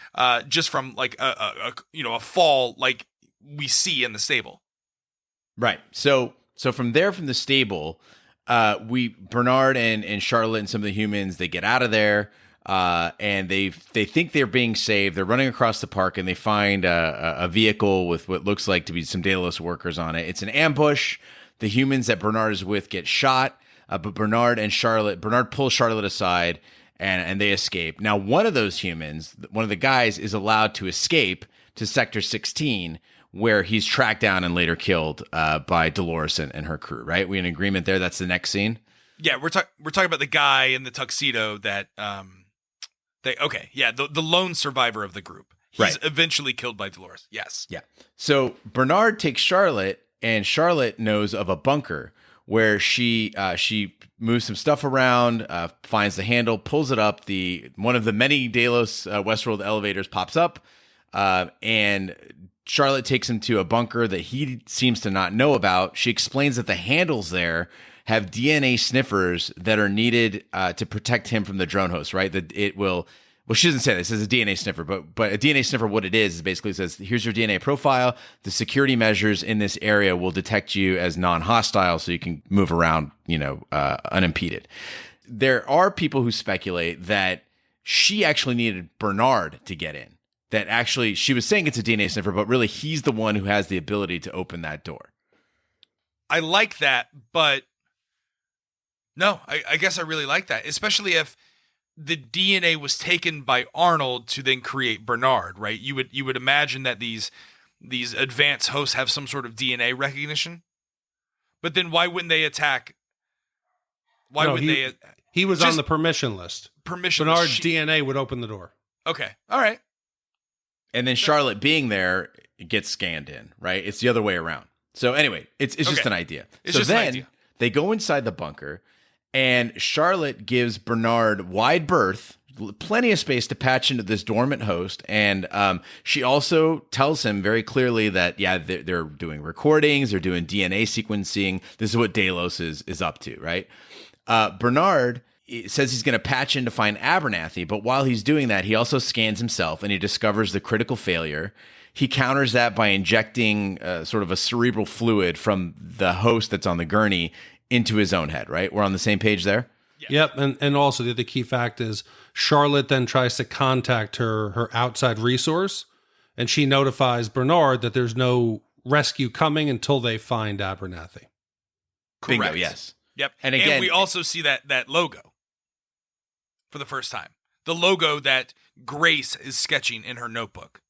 just from like a fall like we see in the stable. Right. So from the stable, Bernard and Charlotte and some of the humans, they get out of there, and they think they're being saved. They're running across the park, and they find a vehicle with what looks like to be some Daedalus workers on it. It's an ambush. The humans that Bernard is with get shot, but Bernard pulls Charlotte aside, and they escape. Now, one of those humans, one of the guys, is allowed to escape to Sector 16, where he's tracked down and later killed by Dolores and her crew, right? We in agreement there? That's the next scene? Yeah, we're talking about the guy in the tuxedo that, the lone survivor of the group. He's eventually killed by Dolores, yes. Yeah. So Bernard takes Charlotte, and Charlotte knows of a bunker where she moves some stuff around, finds the handle, pulls it up. One of the many Delos Westworld elevators pops up, and Charlotte takes him to a bunker that he seems to not know about. She explains that the handles there have DNA sniffers that are needed to protect him from the drone host, right? That it will. Well, she doesn't say this. It says a DNA sniffer, but a DNA sniffer, what it is basically says, here's your DNA profile. The security measures in this area will detect you as non-hostile, so you can move around, unimpeded. There are people who speculate that she actually needed Bernard to get in. That actually, she was saying it's a DNA sniffer, but really he's the one who has the ability to open that door. I like that, but no, I guess I really like that, especially if the DNA was taken by Arnold to then create Bernard, right? You would imagine that these advanced hosts have some sort of DNA recognition, but then why wouldn't they attack? He was on the permission list. Bernard's list. DNA would open the door. Okay, all right. And then Charlotte being there gets scanned in, right? It's the other way around. So anyway, it's just an idea. It's just an idea. They go inside the bunker, and Charlotte gives Bernard wide berth, plenty of space to patch into this dormant host. And she also tells him very clearly that, they're doing recordings, they're doing DNA sequencing. This is what Delos is up to, right? Bernard says he's going to patch in to find Abernathy, but while he's doing that, he also scans himself, and he discovers the critical failure. He counters that by injecting sort of a cerebral fluid from the host that's on the gurney into his own head, right? We're on the same page there? Yeah. Yep, and also the other key fact is Charlotte then tries to contact her outside resource, and she notifies Bernard that there's no rescue coming until they find Abernathy. Correct. Bingo, yes. Yep. And again, we also see that logo for the first time. The logo that Grace is sketching in her notebook.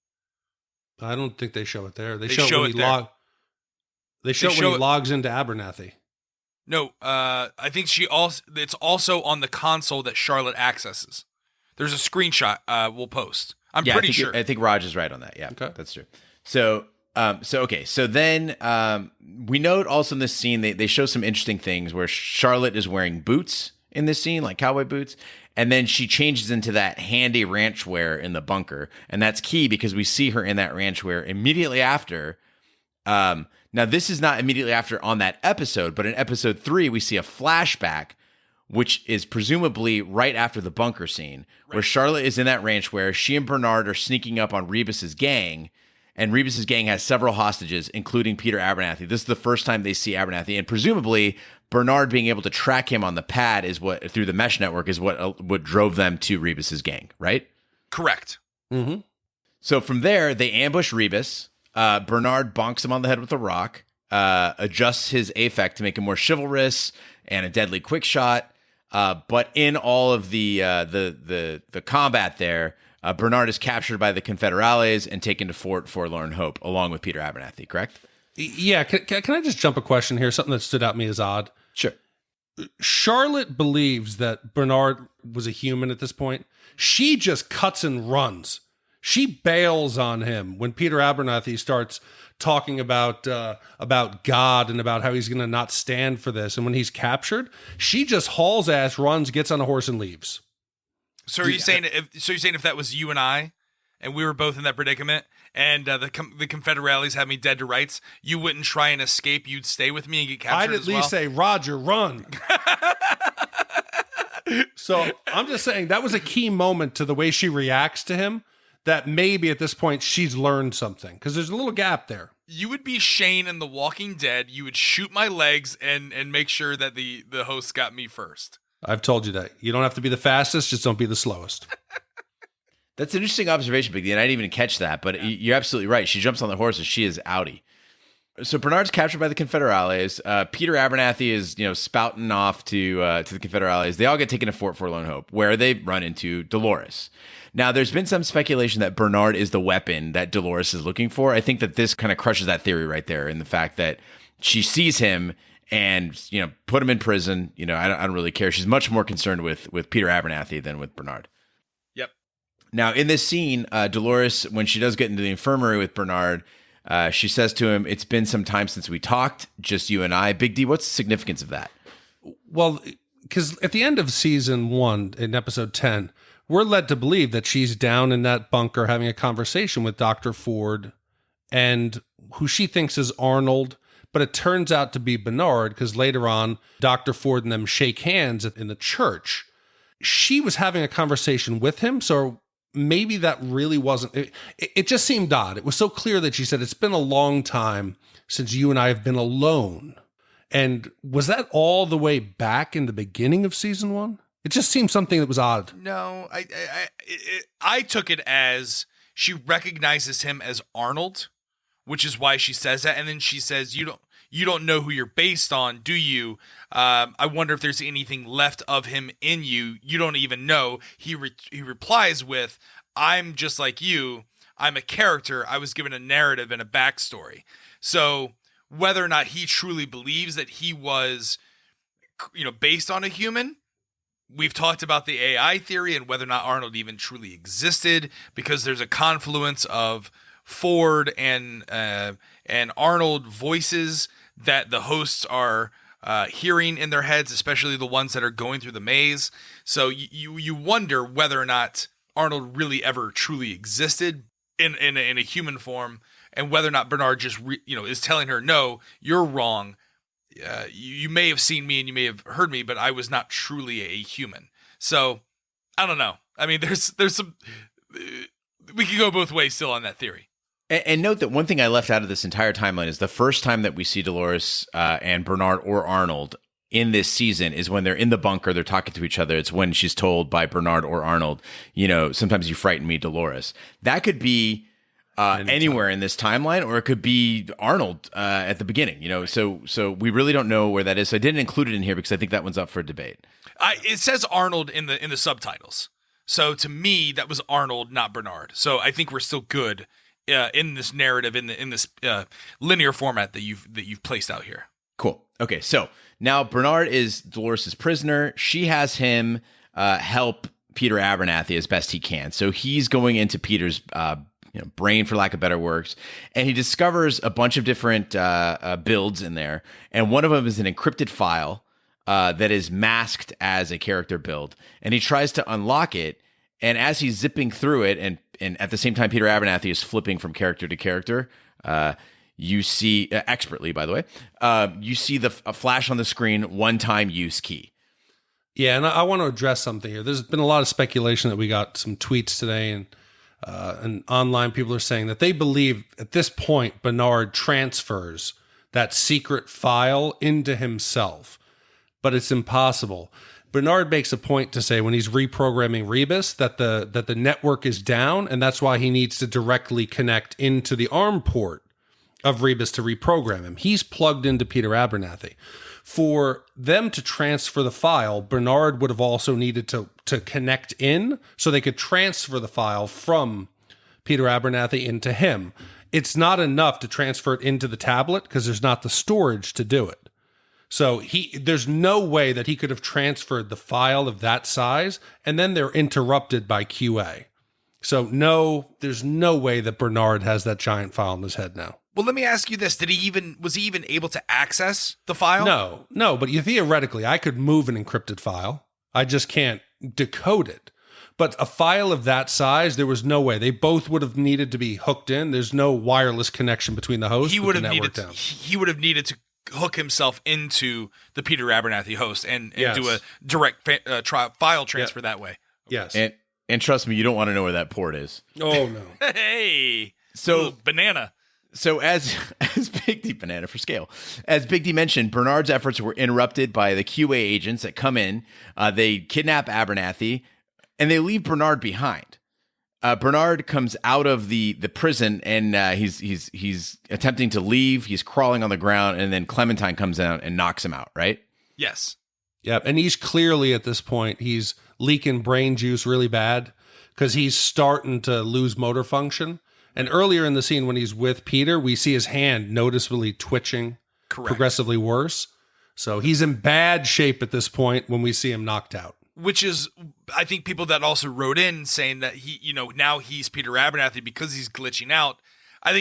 I don't think they show it there. They show show it there. They show when he logs into Abernathy. No, I think it's also on the console that Charlotte accesses. There's a screenshot we'll post. I'm pretty sure. I think Raj is right on that. Yeah, okay. That's true. So then we note also in this scene, they show some interesting things where Charlotte is wearing boots in this scene, like cowboy boots. And then she changes into that handy ranch wear in the bunker. And that's key because we see her in that ranch wear immediately after. Now, this is not immediately after on that episode, but in episode 3, we see a flashback, which is presumably right after the bunker scene, where Charlotte is in that ranch wear. She and Bernard are sneaking up on Rebus's gang. And Rebus's gang has several hostages, including Peter Abernathy. This is the first time they see Abernathy, and presumably Bernard being able to track him on the pad through the mesh network is what drove them to Rebus's gang, right? Correct. Mm-hmm. So from there, they ambush Rebus. Bernard bonks him on the head with a rock, adjusts his affect to make him more chivalrous and a deadly quick shot. But in all of the combat there, Bernard is captured by the Confederales and taken to Fort Forlorn Hope, along with Peter Abernathy, correct? Yeah, can I just jump a question here? Something that stood out to me as odd. Sure. Charlotte believes that Bernard was a human at this point. She just cuts and runs. She bails on him when Peter Abernathy starts talking about God and about how he's going to not stand for this. And when he's captured, she just hauls ass, runs, gets on a horse, and leaves. So are you saying if that was you and I, and we were both in that predicament, and the Confederales had me dead to rights, you wouldn't try and escape? You'd stay with me and get captured. I'd at least say, Roger, run. So I'm just saying that was a key moment to the way she reacts to him, that maybe at this point she's learned something, because there's a little gap there. You would be Shane in The Walking Dead. You would shoot my legs and make sure that the host got me first. I've told you that. You don't have to be the fastest, just don't be the slowest. That's an interesting observation, Big D, and I didn't even catch that, but you're absolutely right. She jumps on the horse and she is outie. So Bernard's captured by the Confederales. Peter Abernathy is, spouting off to the Confederales. They all get taken to Fort Forlorn Hope, where they run into Dolores. Now, there's been some speculation that Bernard is the weapon that Dolores is looking for. I think that this kind of crushes that theory right there, in the fact that she sees him and, put him in prison. I don't really care. She's much more concerned with Peter Abernathy than with Bernard. Yep. Now, in this scene, Dolores, when she does get into the infirmary with Bernard, she says to him, "It's been some time since we talked, just you and I." Big D, what's the significance of that? Well, because at the end of season 1, in episode 10, we're led to believe that she's down in that bunker having a conversation with Dr. Ford, and who she thinks is Arnold, but it turns out to be Bernard, because later on, Dr. Ford and them shake hands in the church. She was having a conversation with him, so maybe that really wasn't... It just seemed odd. It was so clear that she said, "It's been a long time since you and I have been alone." And was that all the way back in the beginning of season 1? It just seemed something that was odd. No, I took it as she recognizes him as Arnold, which is why she says that. And then she says, you don't know who you're based on, do you? I wonder if there's anything left of him in you. You don't even know. He replies with, "I'm just like you. I'm a character. I was given a narrative and a backstory." So whether or not he truly believes that he was, based on a human, we've talked about the AI theory and whether or not Arnold even truly existed, because there's a confluence of Ford and Arnold voices that the hosts are hearing in their heads, especially the ones that are going through the maze. So you wonder whether or not Arnold really ever truly existed in a human form, and whether or not Bernard just is telling her, "No, you're wrong. You may have seen me and you may have heard me, but I was not truly a human." So I don't know. I mean, there's some, we could go both ways still on that theory. And note that one thing I left out of this entire timeline is the first time that we see Dolores and Bernard or Arnold in this season is when they're in the bunker, they're talking to each other. It's when she's told by Bernard or Arnold, "Sometimes you frighten me, Dolores." That could be anywhere in this timeline, or it could be Arnold at the beginning, so we really don't know where that is. So I didn't include it in here because I think that one's up for debate. It says Arnold in the subtitles. So to me, that was Arnold, not Bernard. So I think we're still good in this narrative, in this linear format that you've placed out here. Cool. Okay, so now Bernard is Dolores' prisoner. She has him help Peter Abernathy as best he can. So he's going into Peter's brain, for lack of better words, and he discovers a bunch of different builds in there, and one of them is an encrypted file that is masked as a character build, and he tries to unlock it, and as he's zipping through it, and at the same time Peter Abernathy is flipping from character to character, you see, expertly by the way, you see a flash on the screen, one-time use key. Yeah, and I want to address something here. There's been a lot of speculation that we got some tweets today, and online people are saying that they believe at this point Bernard transfers that secret file into himself, but it's impossible. Bernard makes a point to say when he's reprogramming Rebus that the network is down, and that's why he needs to directly connect into the ARM port of Rebus to reprogram him. He's plugged into Peter Abernathy. For them to transfer the file, Bernard would have also needed to connect in so they could transfer the file from Peter Abernathy into him. it's not enough to transfer it into the tablet because there's not the storage to do it. So there's no way that he could have transferred the file of that size, and then they're interrupted by QA. So no, there's no way that Bernard has that giant file in his head now. Well, let me ask you this. Was he even able to access the file? No, but theoretically, I could move an encrypted file. I just can't decode it. But a file of that size, there was no way. They both would have needed to be hooked in. There's no wireless connection between the host. He would have needed to hook himself into the Peter Abernathy host and do a direct file transfer that way. Yes. And trust me, you don't want to know where that port is. Oh, no. Hey. So banana. So as Big D banana for scale, as Big D mentioned, Bernard's efforts were interrupted by the QA agents that come in. They kidnap Abernathy, and they leave Bernard behind. Bernard comes out of the prison, and he's attempting to leave. He's crawling on the ground, and then Clementine comes out and knocks him out. Right? Yes. Yep. And he's clearly at this point he's leaking brain juice really bad because he's starting to lose motor function. And earlier in the scene when he's with Peter, we see his hand noticeably twitching, progressively worse. So he's in bad shape at this point when we see him knocked out. Which is, I think, people that also wrote in saying that now he's Peter Abernathy because he's glitching out. I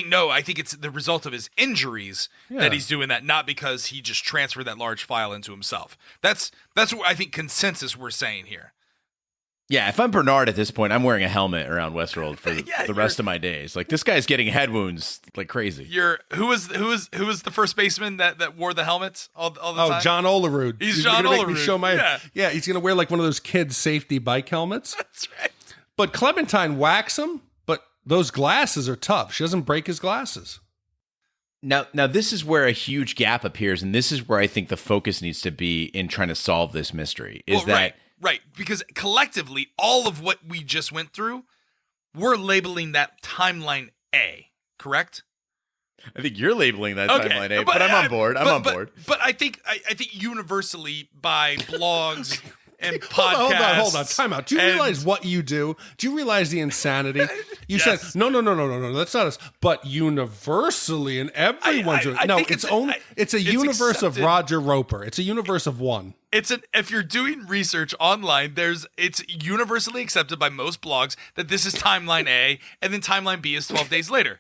think it's the result of his injuries that he's doing that, not because he just transferred that large file into himself. That's what I think consensus we're saying here. Yeah, if I'm Bernard at this point, I'm wearing a helmet around Westworld for the rest of my days. Like, this guy's getting head wounds like crazy. Who was the first baseman that wore the helmets all the time? Oh, John Olerud. He's John Olerud. He's gonna wear like one of those kids' safety bike helmets. That's right. But Clementine whacks him, but those glasses are tough. She doesn't break his glasses. Now this is where a huge gap appears, and this is where I think the focus needs to be in trying to solve this mystery. Right, because collectively, all of what we just went through, we're labeling that timeline A, correct? I think you're labeling that timeline A, but I'm on board. I'm on board. But I think universally by blogs and podcasts. Hold on. Time out. Do you realize what you do? Do you realize the insanity? You said, no, that's not us. But universally, and everyone's doing it. No, it's a universe of Roger Roper. It's a universe of one. If you're doing research online, it's universally accepted by most blogs that this is timeline A, and then timeline B is 12 days later.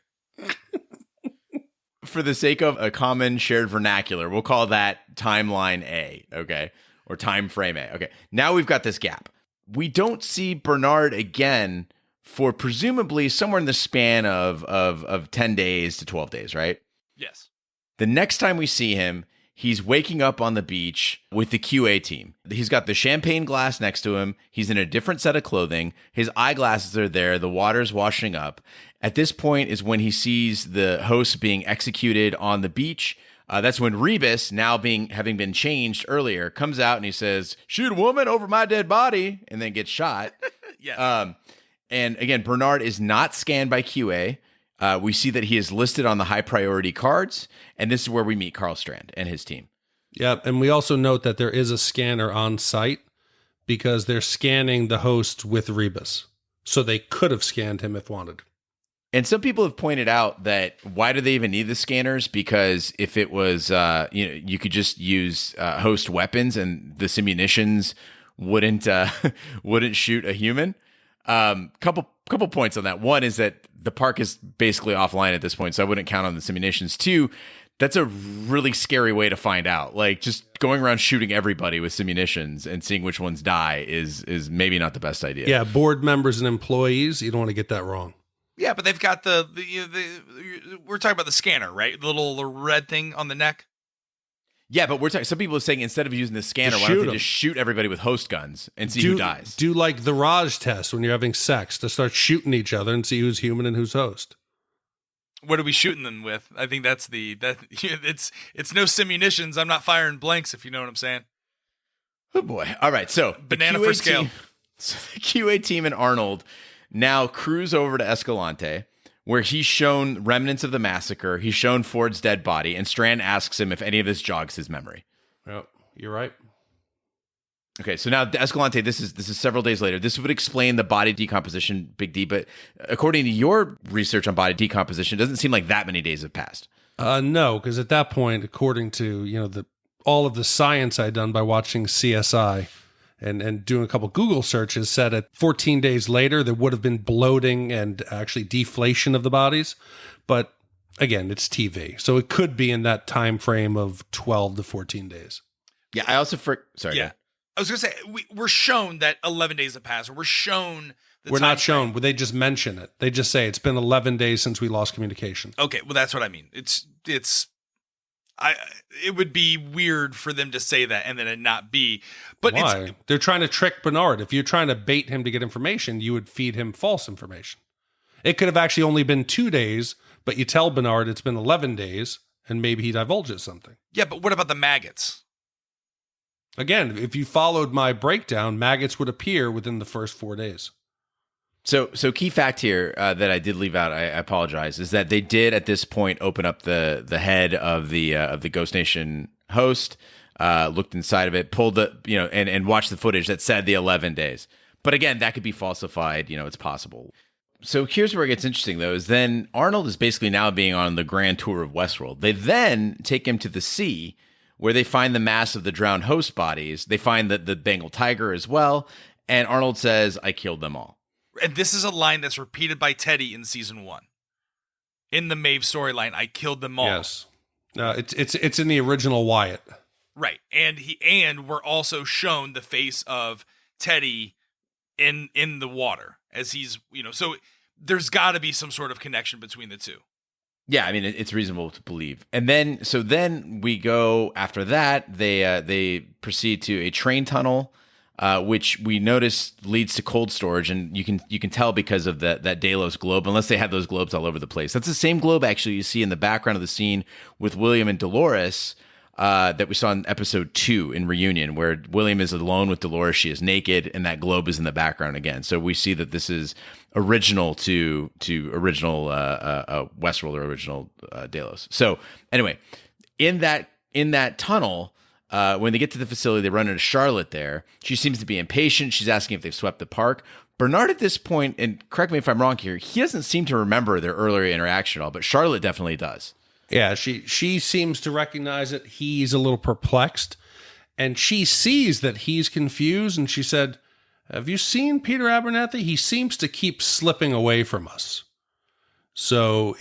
For the sake of a common shared vernacular, we'll call that timeline A, okay? Or time frame A. Okay, now we've got this gap. We don't see Bernard again for presumably somewhere in the span of 10 days to 12 days, right? Yes. The next time we see him, he's waking up on the beach with the QA team. He's got the champagne glass next to him. He's in a different set of clothing. His eyeglasses are there. The water's washing up. At this point is when he sees the host being executed on the beach. That's when Rebus, now having been changed earlier, comes out and he says, "Shoot a woman over my dead body," and then gets shot. Yeah. And again, Bernard is not scanned by QA. We see that he is listed on the high priority cards, and this is where we meet Carl Strand and his team. Yep, and we also note that there is a scanner on site because they're scanning the host with Rebus. So they could have scanned him if wanted. And some people have pointed out that why do they even need the scanners? Because if it was, you could just use host weapons and the simunitions wouldn't shoot a human. Couple points on that. One is that the park is basically offline at this point, so I wouldn't count on the simunitions. Two, that's a really scary way to find out. Like, just going around shooting everybody with simunitions and seeing which ones die is maybe not the best idea. Yeah, board members and employees, you don't want to get that wrong. Yeah, but they've got we're talking about the scanner, right? The little red thing on the neck. Yeah, but some people are saying instead of using the scanner, why don't they just shoot everybody with host guns and see who dies? Do like the Raj test when you're having sex, to start shooting each other and see who's human and who's host. What are we shooting them with? I think it's no simunitions. I'm not firing blanks, if you know what I'm saying. Oh boy! All right, so banana for scale. So the QA team and Arnold now cruise over to Escalante, where he's shown remnants of the massacre. He's shown Ford's dead body, and Strand asks him if any of this jogs his memory. Yep, you're right. Okay, so now Escalante, this is several days later. This would explain the body decomposition, Big D. But according to your research on body decomposition, it doesn't seem like that many days have passed. No, because at that point, according to all of the science I'd done by watching CSI and doing a couple Google searches, said at 14 days later there would have been bloating and actually deflation of the bodies. But again, it's TV, so it could be in that time frame of 12 to 14 days. Yeah, I also sorry. Yeah. I was going to say, we're shown that 11 days have passed, or we're shown the We're time not shown, frame. but they just mention it. They just say it's been 11 days since we lost communication. Okay, well, that's what I mean. It would be weird for them to say that and then it not be. But Why? They're trying to trick Bernard. If you're trying to bait him to get information, you would feed him false information. It could have actually only been 2 days, but you tell Bernard it's been 11 days, and maybe he divulges something. Yeah, but what about the maggots? Again, if you followed my breakdown, maggots would appear within the first 4 days. So key fact here that I did leave out, I apologize, is that they did at this point open up the head of the Ghost Nation host, looked inside of it, pulled the and watched the footage that said the 11 days. But again, that could be falsified. It's possible. So here's where it gets interesting, though, is then Arnold is basically now being on the grand tour of Westworld. They then take him to the sea, where they find the mass of the drowned host bodies. They find the Bengal tiger as well. And Arnold says, I killed them all. And this is a line that's repeated by Teddy in season 1. In the Maeve storyline, I killed them all. Yes. It's in the original Wyatt. Right. And we're also shown the face of Teddy in the water as he's, so there's got to be some sort of connection between the two. Yeah, I mean, it's reasonable to believe. And then we go after that. They proceed to a train tunnel, which we notice leads to cold storage, and you can tell because of that Delos globe. Unless they had those globes all over the place, that's the same globe actually you see in the background of the scene with William and Dolores that we saw in episode 2 in Reunion, where William is alone with Dolores. She is naked, and that globe is in the background again. So we see that this is original to original Westworld or original Delos. So anyway, in that tunnel, when they get to the facility, they run into Charlotte there. She seems to be impatient. She's asking if they've swept the park. Bernard at this point, and correct me if I'm wrong here, he doesn't seem to remember their earlier interaction at all, but Charlotte definitely does. Yeah, she seems to recognize it. He's a little perplexed, and she sees that he's confused, and she said, have you seen Peter Abernathy? He seems to keep slipping away from us. So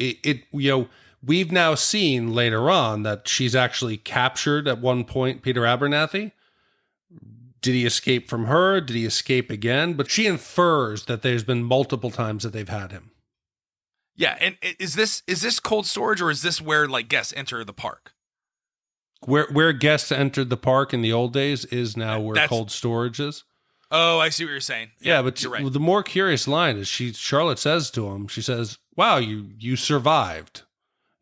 we've now seen later on that she's actually captured at one point Peter Abernathy. Did he escape from her? Did he escape again? But she infers that there's been multiple times that they've had him. Yeah, and is this cold storage, or is this where guests enter the park? Where guests entered the park in the old days is now where cold storage is. Oh, I see what you're saying. Yeah, but you're right. The more curious line is Charlotte says to him, she says, wow, you survived.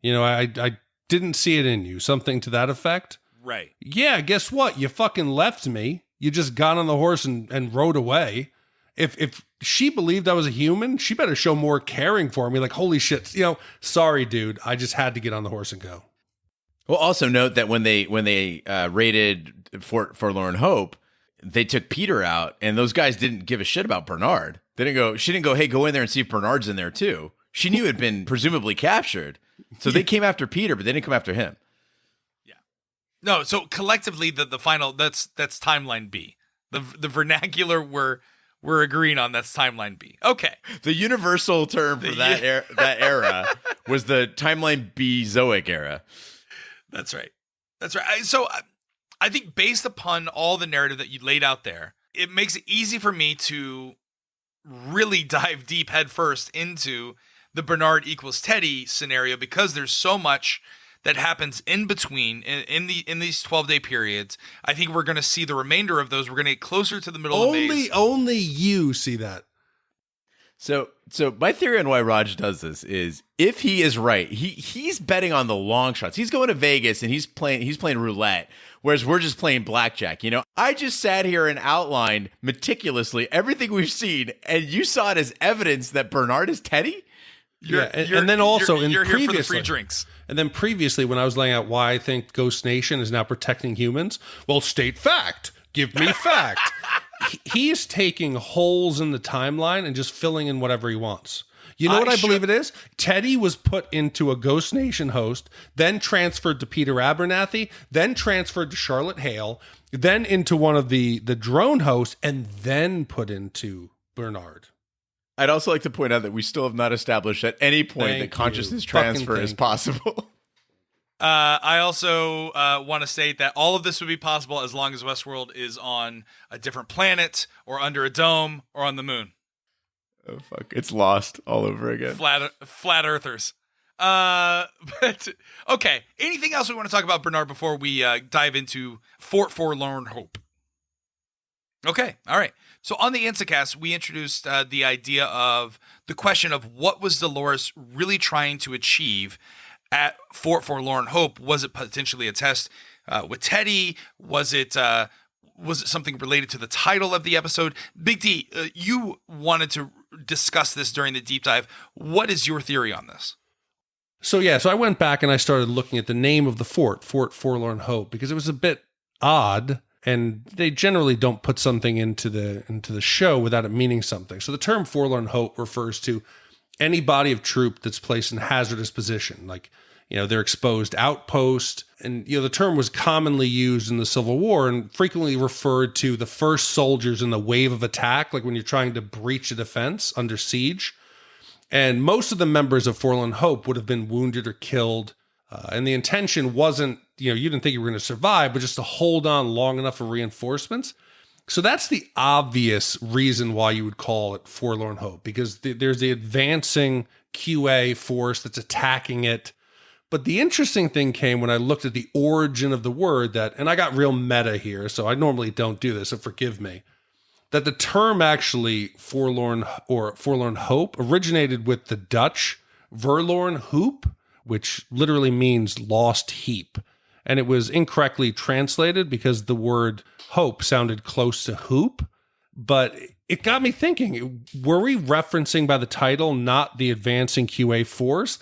I didn't see it in you. Something to that effect. Right. Yeah, guess what? You fucking left me. You just got on the horse and rode away. If she believed I was a human, she better show more caring for me. Like, holy shit, sorry, dude. I just had to get on the horse and go. Well, also note that when they raided Fort of Forlorn Hope, they took Peter out, and those guys didn't give a shit about Bernard. She didn't go, hey, go in there and see if Bernard's in there too. She knew it had been presumably captured. So they came after Peter, but they didn't come after him. Yeah. No, so collectively the final that's timeline B. The vernacular we're agreeing on, that's timeline B. Okay. The universal term for that era was the timeline B Zoic era. That's right. So I think based upon all the narrative that you laid out there, it makes it easy for me to really dive deep head first into the Bernard equals Teddy scenario, because there's so much that happens in between in these 12-day periods. I think we're going to see the remainder of those. We're going to get closer to the middle of May. Only you see that. So my theory on why Raj does this is, if he is right, he's betting on the long shots. He's going to Vegas and he's playing roulette, whereas we're just playing blackjack. I just sat here and outlined meticulously everything we've seen, and you saw it as evidence that Bernard is Teddy. And then also you're here for the previously, free drinks. And then previously, when I was laying out why I think Ghost Nation is now protecting humans, well, state fact, give me fact. He's taking holes in the timeline and just filling in whatever he wants. You know what I believe it is? Teddy was put into a Ghost Nation host, then transferred to Peter Abernathy, then transferred to Charlotte Hale, then into one of the drone hosts, and then put into Bernard. I'd also like to point out that we still have not established at any point that consciousness transfer is possible. I also want to state that all of this would be possible as long as Westworld is on a different planet or under a dome or on the moon. Oh, fuck. It's lost all over again. Flat earthers. But okay. Anything else we want to talk about, Bernard, before we dive into Fort Forlorn Hope? Okay. All right. So on the Instacast, we introduced the idea of the question of what was Dolores really trying to achieve at Fort Forlorn Hope. Was it potentially a test with Teddy? Was it something related to the title of the episode? Big D, you wanted to discuss this during the deep dive. What is your theory on this? So I went back and I started looking at the name of the Fort Forlorn Hope, because it was a bit odd, and they generally don't put something into the show without it meaning something. So the term Forlorn Hope refers to any body of troop that's placed in hazardous position, like, they're exposed outpost. And, the term was commonly used in the Civil War and frequently referred to the first soldiers in the wave of attack, like when you're trying to breach a defense under siege. And most of the members of Forlorn Hope would have been wounded or killed. And the intention wasn't, you didn't think you were going to survive, but just to hold on long enough for reinforcements. So that's the obvious reason why you would call it Forlorn Hope, because there's the advancing QA force that's attacking it. But the interesting thing came when I looked at the origin of the word and I got real meta here, so I normally don't do this, so forgive me, that the term actually Forlorn Hope originated with the Dutch Verloren Hoop, which literally means lost heap. And it was incorrectly translated because the word hope sounded close to hoop. But it got me thinking, were we referencing by the title not the advancing QA force,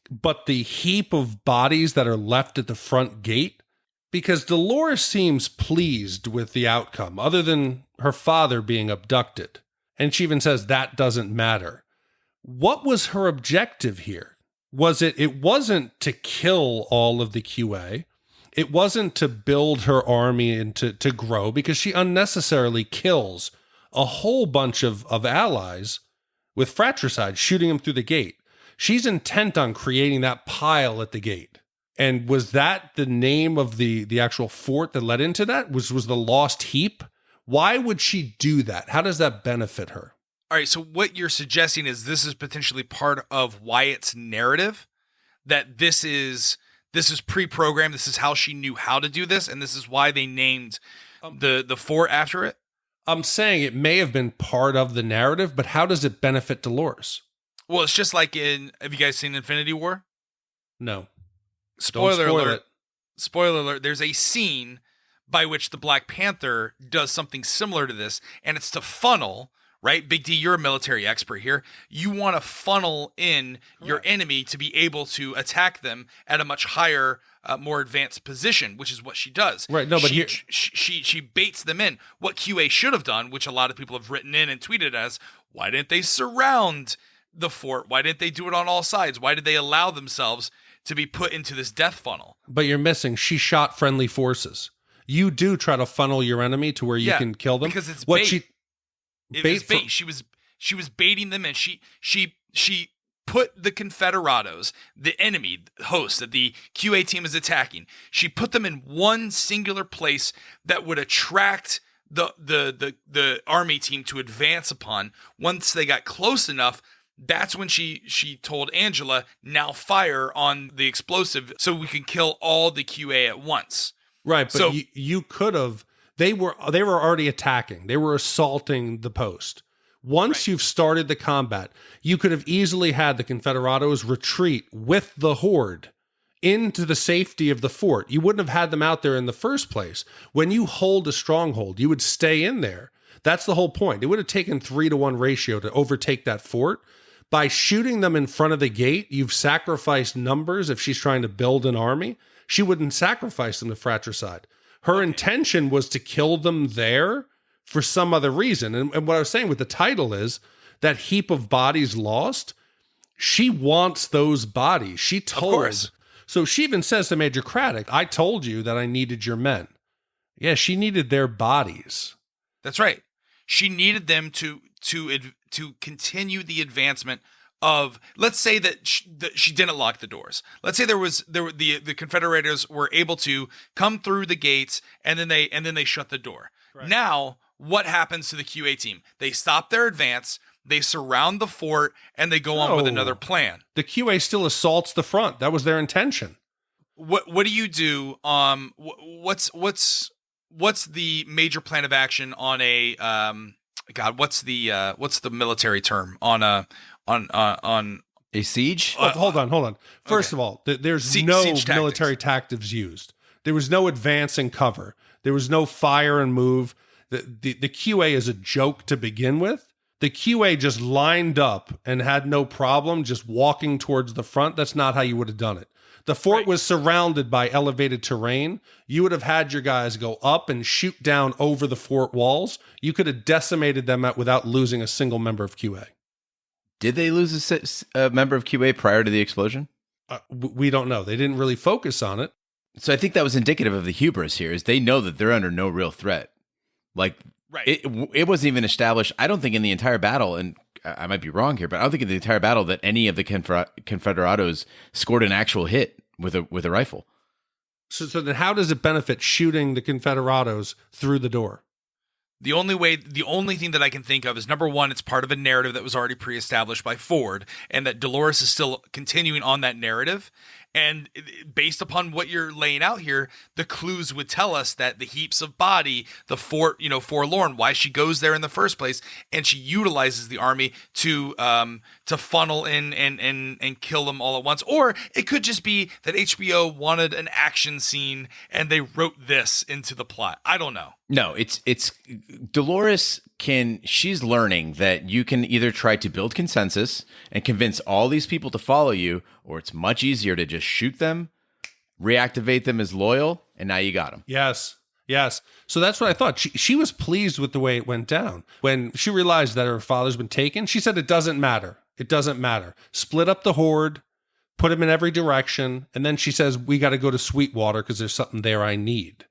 but the heap of bodies that are left at the front gate? Because Dolores seems pleased with the outcome, other than her father being abducted. And she even says that doesn't matter. What was her objective here? It wasn't to kill all of the QA. It wasn't to build her army and to grow, because she unnecessarily kills a whole bunch of allies with fratricide, shooting them through the gate. She's intent on creating that pile at the gate. And was that the name of the actual fort that led into that? Was the lost heap? Why would she do that? How does that benefit her? All right, so what you're suggesting is this is potentially part of Wyatt's narrative, that this is pre-programmed, this is how she knew how to do this, and this is why they named the fort after it? I'm saying it may have been part of the narrative, but how does it benefit Dolores? Well, it's just like have you guys seen Infinity War? No. Spoiler alert. Spoiler alert. There's a scene by which the Black Panther does something similar to this, and it's to funnel, right? Big D, you're a military expert here. You want to funnel in your enemy to be able to attack them at a much higher, more advanced position, which is what she does. Right. No, but she baits them in. What QA should have done, which a lot of people have written in and tweeted as, why didn't they surround the fort? Why didn't they do it on all sides? Why did they allow themselves to be put into this death funnel? But you're missing, she shot friendly forces. You do try to funnel your enemy to where you can kill them. Because it's bait. It was bait. She was baiting them, and she put the Confederados, the enemy host that the QA team is attacking, she put them in one singular place that would attract the army team to advance upon. Once they got close enough, that's when she told Angela, now fire on the explosive so we can kill all the QA at once. Right, but so, you could have. They were already attacking. They were assaulting the post. Once you've started the combat, you could have easily had the Confederados retreat with the horde into the safety of the fort. You wouldn't have had them out there in the first place. When you hold a stronghold, you would stay in there. That's the whole point. It would have taken 3-to-1 ratio to overtake that fort. By shooting them in front of the gate, you've sacrificed numbers. If she's trying to build an army, she wouldn't sacrifice them to fratricide. Her intention was to kill them there for some other reason. And what I was saying with the title is that heap of bodies lost. She wants those bodies. She told. Of course. So she even says to Major Craddock, I told you that I needed your men. Yeah, she needed their bodies. That's right. She needed them to continue the advancement of, let's say that she didn't lock the doors. Let's say the Confederators were able to come through the gates and then they shut the door. Right. Now, what happens to the QA team? They stop their advance, they surround the fort, and they go on with another plan. The QA still assaults the front. That was their intention. What do you do? What's the major plan of action on a what's the military term on a siege? Hold on. First of all, there's no military tactics used. There was no advance and cover. There was no fire and move. The QA is a joke to begin with. The QA just lined up and had no problem just walking towards the front. That's not how you would have done it. The fort was surrounded by elevated terrain. You would have had your guys go up and shoot down over the fort walls. You could have decimated them without losing a single member of QA. Did they lose a member of QA prior to the explosion? We don't know. They didn't really focus on it. So I think that was indicative of the hubris here, is they know that they're under no real threat. Like, it wasn't even established, I don't think, in the entire battle, and I might be wrong here, but I don't think in the entire battle that any of the Confederados scored an actual hit with a rifle. So then how does it benefit shooting the Confederados through the door? The only thing that I can think of is, number one, it's part of a narrative that was already pre-established by Ford, and that Dolores is still continuing on that narrative. And based upon what you're laying out here, the clues would tell us that the heaps of body, the fort, forlorn, why she goes there in the first place, and she utilizes the army to funnel in and kill them all at once. Or it could just be that HBO wanted an action scene and they wrote this into the plot. I don't know. No, it's Dolores she's learning that you can either try to build consensus and convince all these people to follow you, or it's much easier to just shoot them, reactivate them as loyal, and now you got them. Yes. So that's what I thought. She was pleased with the way it went down. When she realized that her father's been taken, she said, it doesn't matter. It doesn't matter. Split up the horde, put them in every direction, and then she says, we got to go to Sweetwater because there's something there I need.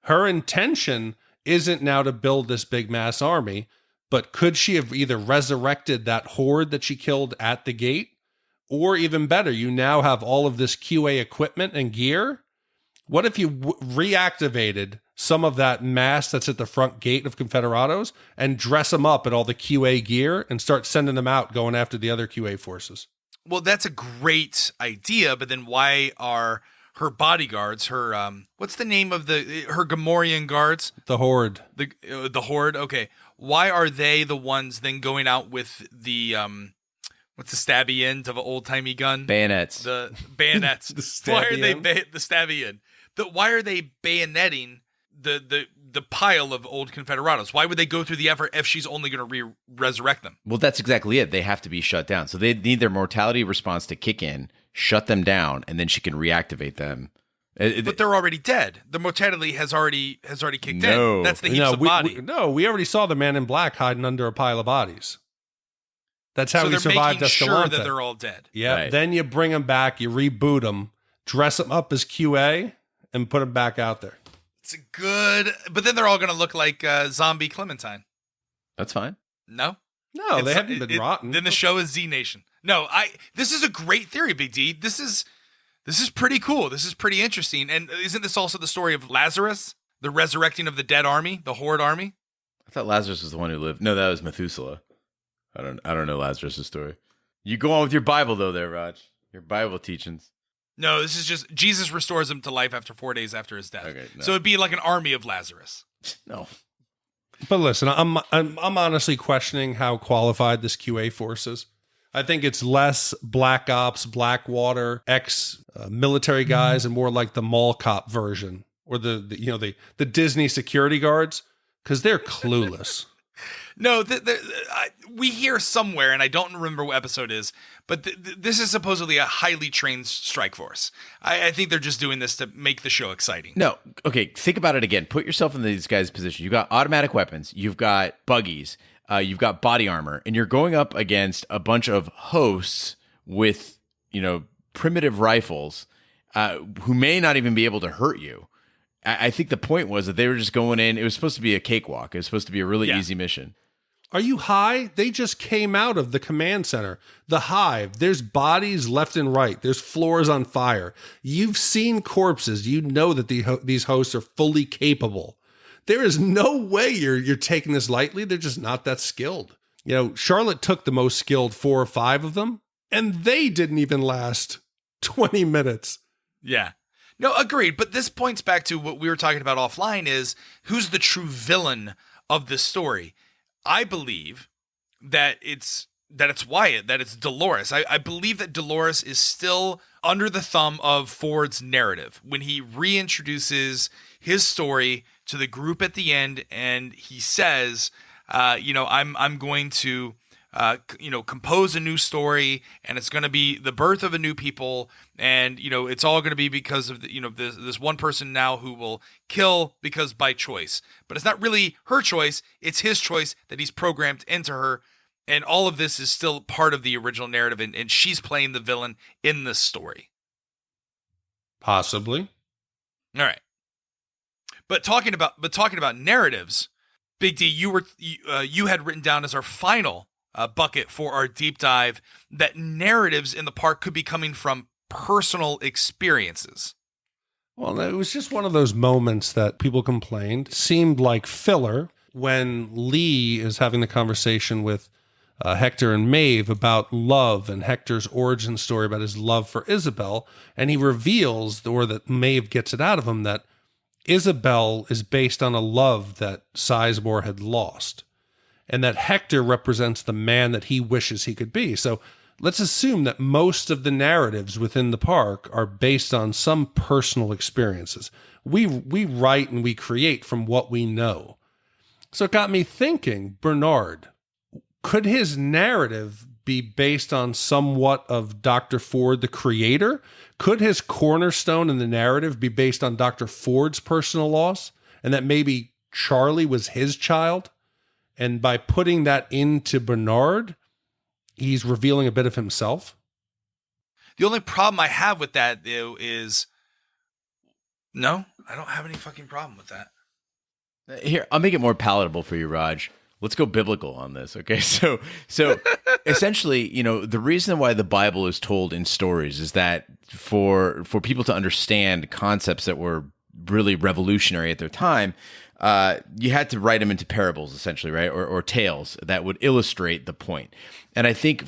Her intention isn't now to build this big mass army, but could she have either resurrected that horde that she killed at the gate? Or even better, you now have all of this QA equipment and gear. What if you reactivated some of that mass that's at the front gate of Confederados and dress them up in all the QA gear and start sending them out going after the other QA forces? Well, that's a great idea, but then why are her bodyguards, her what's the name of her Gamorrean guards? The Horde. The Horde. Okay, why are they the ones then going out with the what's the stabby end of an old timey gun? Bayonets. The bayonets. Why are they the stabby end? Why are they bayoneting the pile of old Confederados? Why would they go through the effort if she's only going to resurrect them? Well, that's exactly it. They have to be shut down. So they need their mortality response to kick in, shut them down, and then she can reactivate them. But they're already dead. The mortality has already kicked in. That's the heaps of body. We already saw the man in black hiding under a pile of bodies. That's how he survived Escalante. So they're making sure that they're all dead. Yeah. Right. Then you bring them back, you reboot them, dress them up as QA, and put them back out there. It's good, but then they're all going to look like zombie Clementine. That's fine. No, they haven't been rotten. Then the show is Z Nation. No, this is a great theory, Big D. This is pretty cool. This is pretty interesting. And isn't this also the story of Lazarus, the resurrecting of the dead army, the Horde army? I thought Lazarus was the one who lived. No, that was Methuselah. I don't know Lazarus' story. You go on with your Bible though, there, Raj. Your Bible teachings. No, this is just Jesus restores him to life after 4 days after his death. Okay, no. So it'd be like an army of Lazarus. No. But listen, I'm honestly questioning how qualified this QA force is. I think it's less Black Ops, Blackwater, military guys, and more like the mall cop version, or the Disney security guards, because they're clueless. No, we hear somewhere, and I don't remember what episode it is, but this is supposedly a highly trained strike force. I think they're just doing this to make the show exciting. No, okay, think about it again. Put yourself in these guys' position. You've got automatic weapons, you've got buggies, you've got body armor, and you're going up against a bunch of hosts with, primitive rifles who may not even be able to hurt you. I think the point was that they were just going in. It was supposed to be a cakewalk. It was supposed to be a really easy mission. Are you high? They just came out of the command center. The hive. There's bodies left and right. There's floors on fire. You've seen corpses. You know that these hosts are fully capable. There is no way you're taking this lightly. They're just not that skilled. Charlotte took the most skilled 4 or 5 of them, and they didn't even last 20 minutes. Yeah. No, agreed. But this points back to what we were talking about offline is who's the true villain of this story. I believe that it's Wyatt, that it's Dolores. I believe that Dolores is still under the thumb of Ford's narrative when he reintroduces his story to the group at the end, and he says, I'm going to compose a new story, and it's going to be the birth of a new people, and it's all going to be because of this one person now who will kill because by choice, but it's not really her choice, it's his choice that he's programmed into her, and all of this is still part of the original narrative, and she's playing the villain in this story. Possibly. All right, but talking about narratives, Big D, you had written down as our final bucket for our deep dive that narratives in the park could be coming from personal experiences. Well, it was just one of those moments that people complained seemed like filler when Lee is having the conversation with Hector and Maeve about love and Hector's origin story about his love for Isabel, and he reveals, or that Maeve gets it out of him, that Isabel is based on a love that Sizemore had lost, and that Hector represents the man that he wishes he could be. So let's assume that most of the narratives within the park are based on some personal experiences. We write and we create from what we know. So it got me thinking, Bernard, could his narrative be based on somewhat of Dr. Ford, the creator? Could his cornerstone in the narrative be based on Dr. Ford's personal loss, and that maybe Charlie was his child? And by putting that into Bernard, he's revealing a bit of himself. The only problem I have with that, though, is no, I don't have any fucking problem with that. Here, I'll make it more palatable for you, Raj. Let's go biblical on this, okay? So essentially, the reason why the Bible is told in stories is that for people to understand concepts that were really revolutionary at their time, you had to write them into parables, essentially, right? Or tales that would illustrate the point. And I think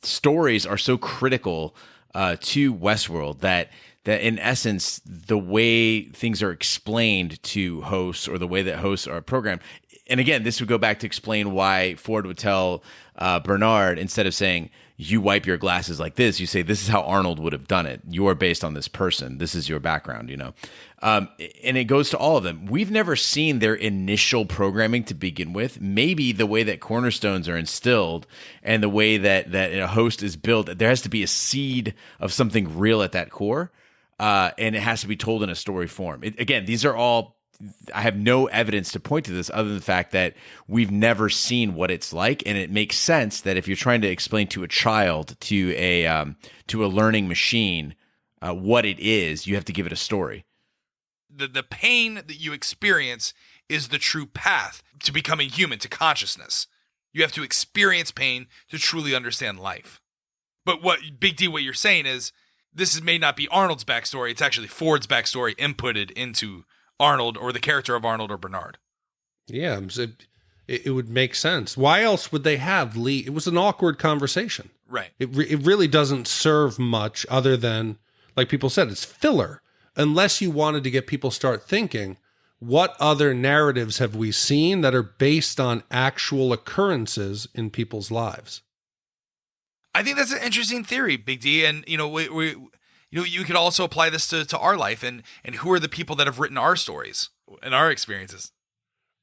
stories are so critical to Westworld that in essence, the way things are explained to hosts or the way that hosts are programmed, and again, this would go back to explain why Ford would tell Bernard, instead of saying, you wipe your glasses like this, you say, this is how Arnold would have done it. You are based on this person. This is your background, and it goes to all of them. We've never seen their initial programming to begin with. Maybe the way that cornerstones are instilled and the way that a host is built, there has to be a seed of something real at that core, and it has to be told in a story form. Again, these are all, I have no evidence to point to this other than the fact that we've never seen what it's like, and it makes sense that if you're trying to explain to a child, to a learning machine, what it is, you have to give it a story. The pain that you experience is the true path to becoming human, to consciousness. You have to experience pain to truly understand life. But what Big D, what you're saying is, may not be Arnold's backstory. It's actually Ford's backstory inputted into Arnold, or the character of Arnold or Bernard. Yeah, it would make sense. Why else would they have Lee? It was an awkward conversation. Right. It really doesn't serve much other than, like people said, it's filler. Unless you wanted to get people start thinking, what other narratives have we seen that are based on actual occurrences in people's lives? I think that's an interesting theory, Big D. And, you could also apply this to our life and who are the people that have written our stories and our experiences.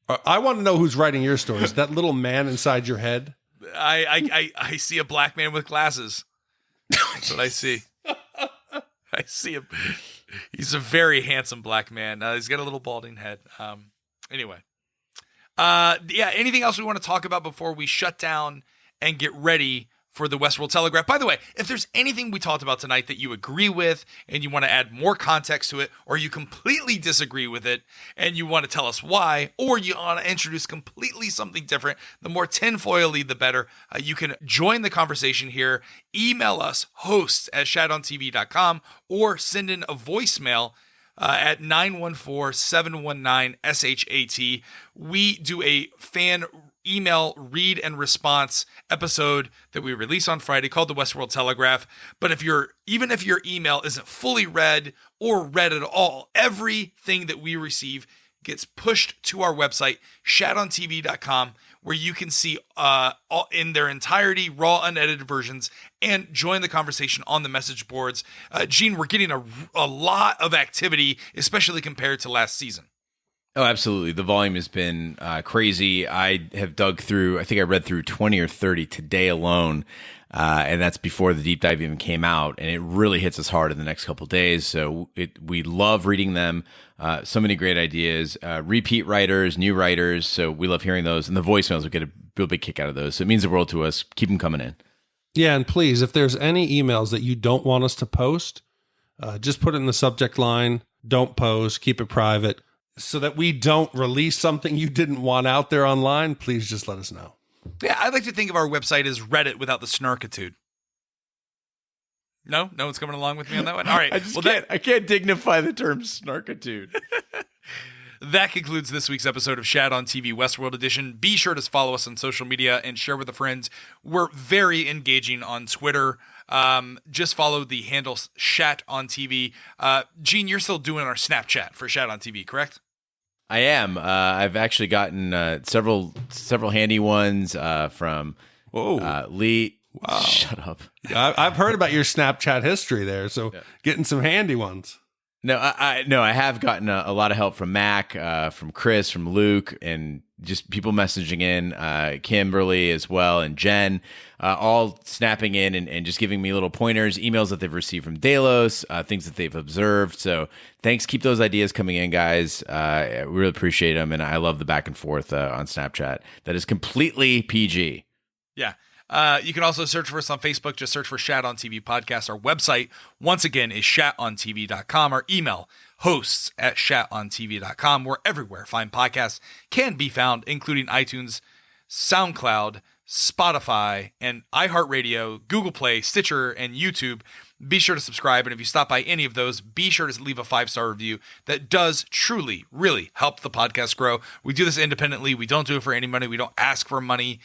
I want to know who's writing your stories. That little man inside your head. I see a black man with glasses. That's what I see. I see him. He's a very handsome black man. He's got a little balding head. Anyway. Anything else we want to talk about before we shut down and get ready for the Westworld Telegraph? By the way, if there's anything we talked about tonight that you agree with and you want to add more context to it, or you completely disagree with it and you want to tell us why, or you want to introduce completely something different, the more tinfoil-y, the better. You can join the conversation here. Email us, hosts@shatontv.com, or send in a voicemail at 914-719-SHAT. We do a fan email read and response episode that we release on Friday called the Westworld Telegraph. But even if your email isn't fully read or read at all, everything that we receive gets pushed to our website, shatontv.com, where you can see all in their entirety, raw, unedited versions, and join the conversation on the message boards. Gene, we're getting a lot of activity, especially compared to last season. Oh, absolutely. The volume has been crazy. I have dug through, I think I read through 20 or 30 today alone, and that's before the deep dive even came out, and it really hits us hard in the next couple of days. So we love reading them. So many great ideas, repeat writers, new writers. So we love hearing those, and the voicemails, we get a real big kick out of those. So it means the world to us. Keep them coming in. Yeah, and please, if there's any emails that you don't want us to post, just put it in the subject line. Don't post. Keep it private. So that we don't release something you didn't want out there online, please just let us know. Yeah, I like to think of our website as Reddit without the snarkitude. No one's coming along with me on that one. All right, I can't dignify the term snarkitude. That concludes this week's episode of Shat on TV Westworld Edition. Be sure to follow us on social media and share with a friend. We're very engaging on Twitter. Just follow the handle Shat on TV. Gene, you're still doing our Snapchat for Shat on TV, correct? I am. I've actually gotten several handy ones from Lee. Wow. Shut up. Yeah, I've heard about your Snapchat history there, so getting some handy ones. No, I have gotten a lot of help from Mac, from Chris, from Luke, and just people messaging in, Kimberly as well, and Jen, all snapping in and just giving me little pointers, emails that they've received from Delos, things that they've observed. So thanks. Keep those ideas coming in, guys. We really appreciate them, and I love the back and forth on Snapchat. That is completely PG. Yeah. You can also search for us on Facebook. Just search for Shat on TV Podcast. Our website, once again, is shatontv.com. Our email, hosts@shatontv.com. We're everywhere fine podcasts can be found, including iTunes, SoundCloud, Spotify, and iHeartRadio, Google Play, Stitcher, and YouTube. Be sure to subscribe, and if you stop by any of those, be sure to leave a 5-star review. That does truly, really help the podcast grow. We do this independently. We don't do it for any money. We don't ask for money.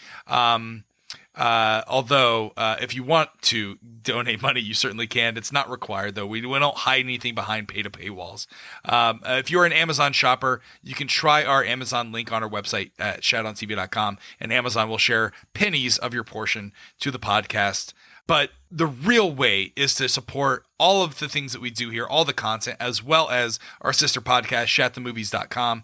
Although if you want to donate money, you certainly can. It's not required, though. We don't hide anything behind pay-to-pay walls. If you're an Amazon shopper, you can try our Amazon link on our website at shatontv.com, and Amazon will share pennies of your portion to the podcast. But the real way is to support all of the things that we do here, all the content, as well as our sister podcast, shatthemovies.com.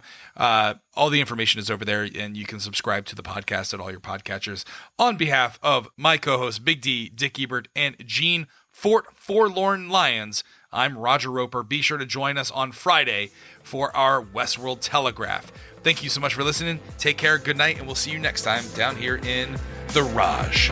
All the information is over there, and you can subscribe to the podcast at all your podcatchers. On behalf of my co-host, Big D, Dick Ebert, and Gene Fort Forlorn Lions, I'm Roger Roper. Be sure to join us on Friday for our Westworld Telegraph. Thank you so much for listening. Take care, good night, and we'll see you next time down here in the Raj.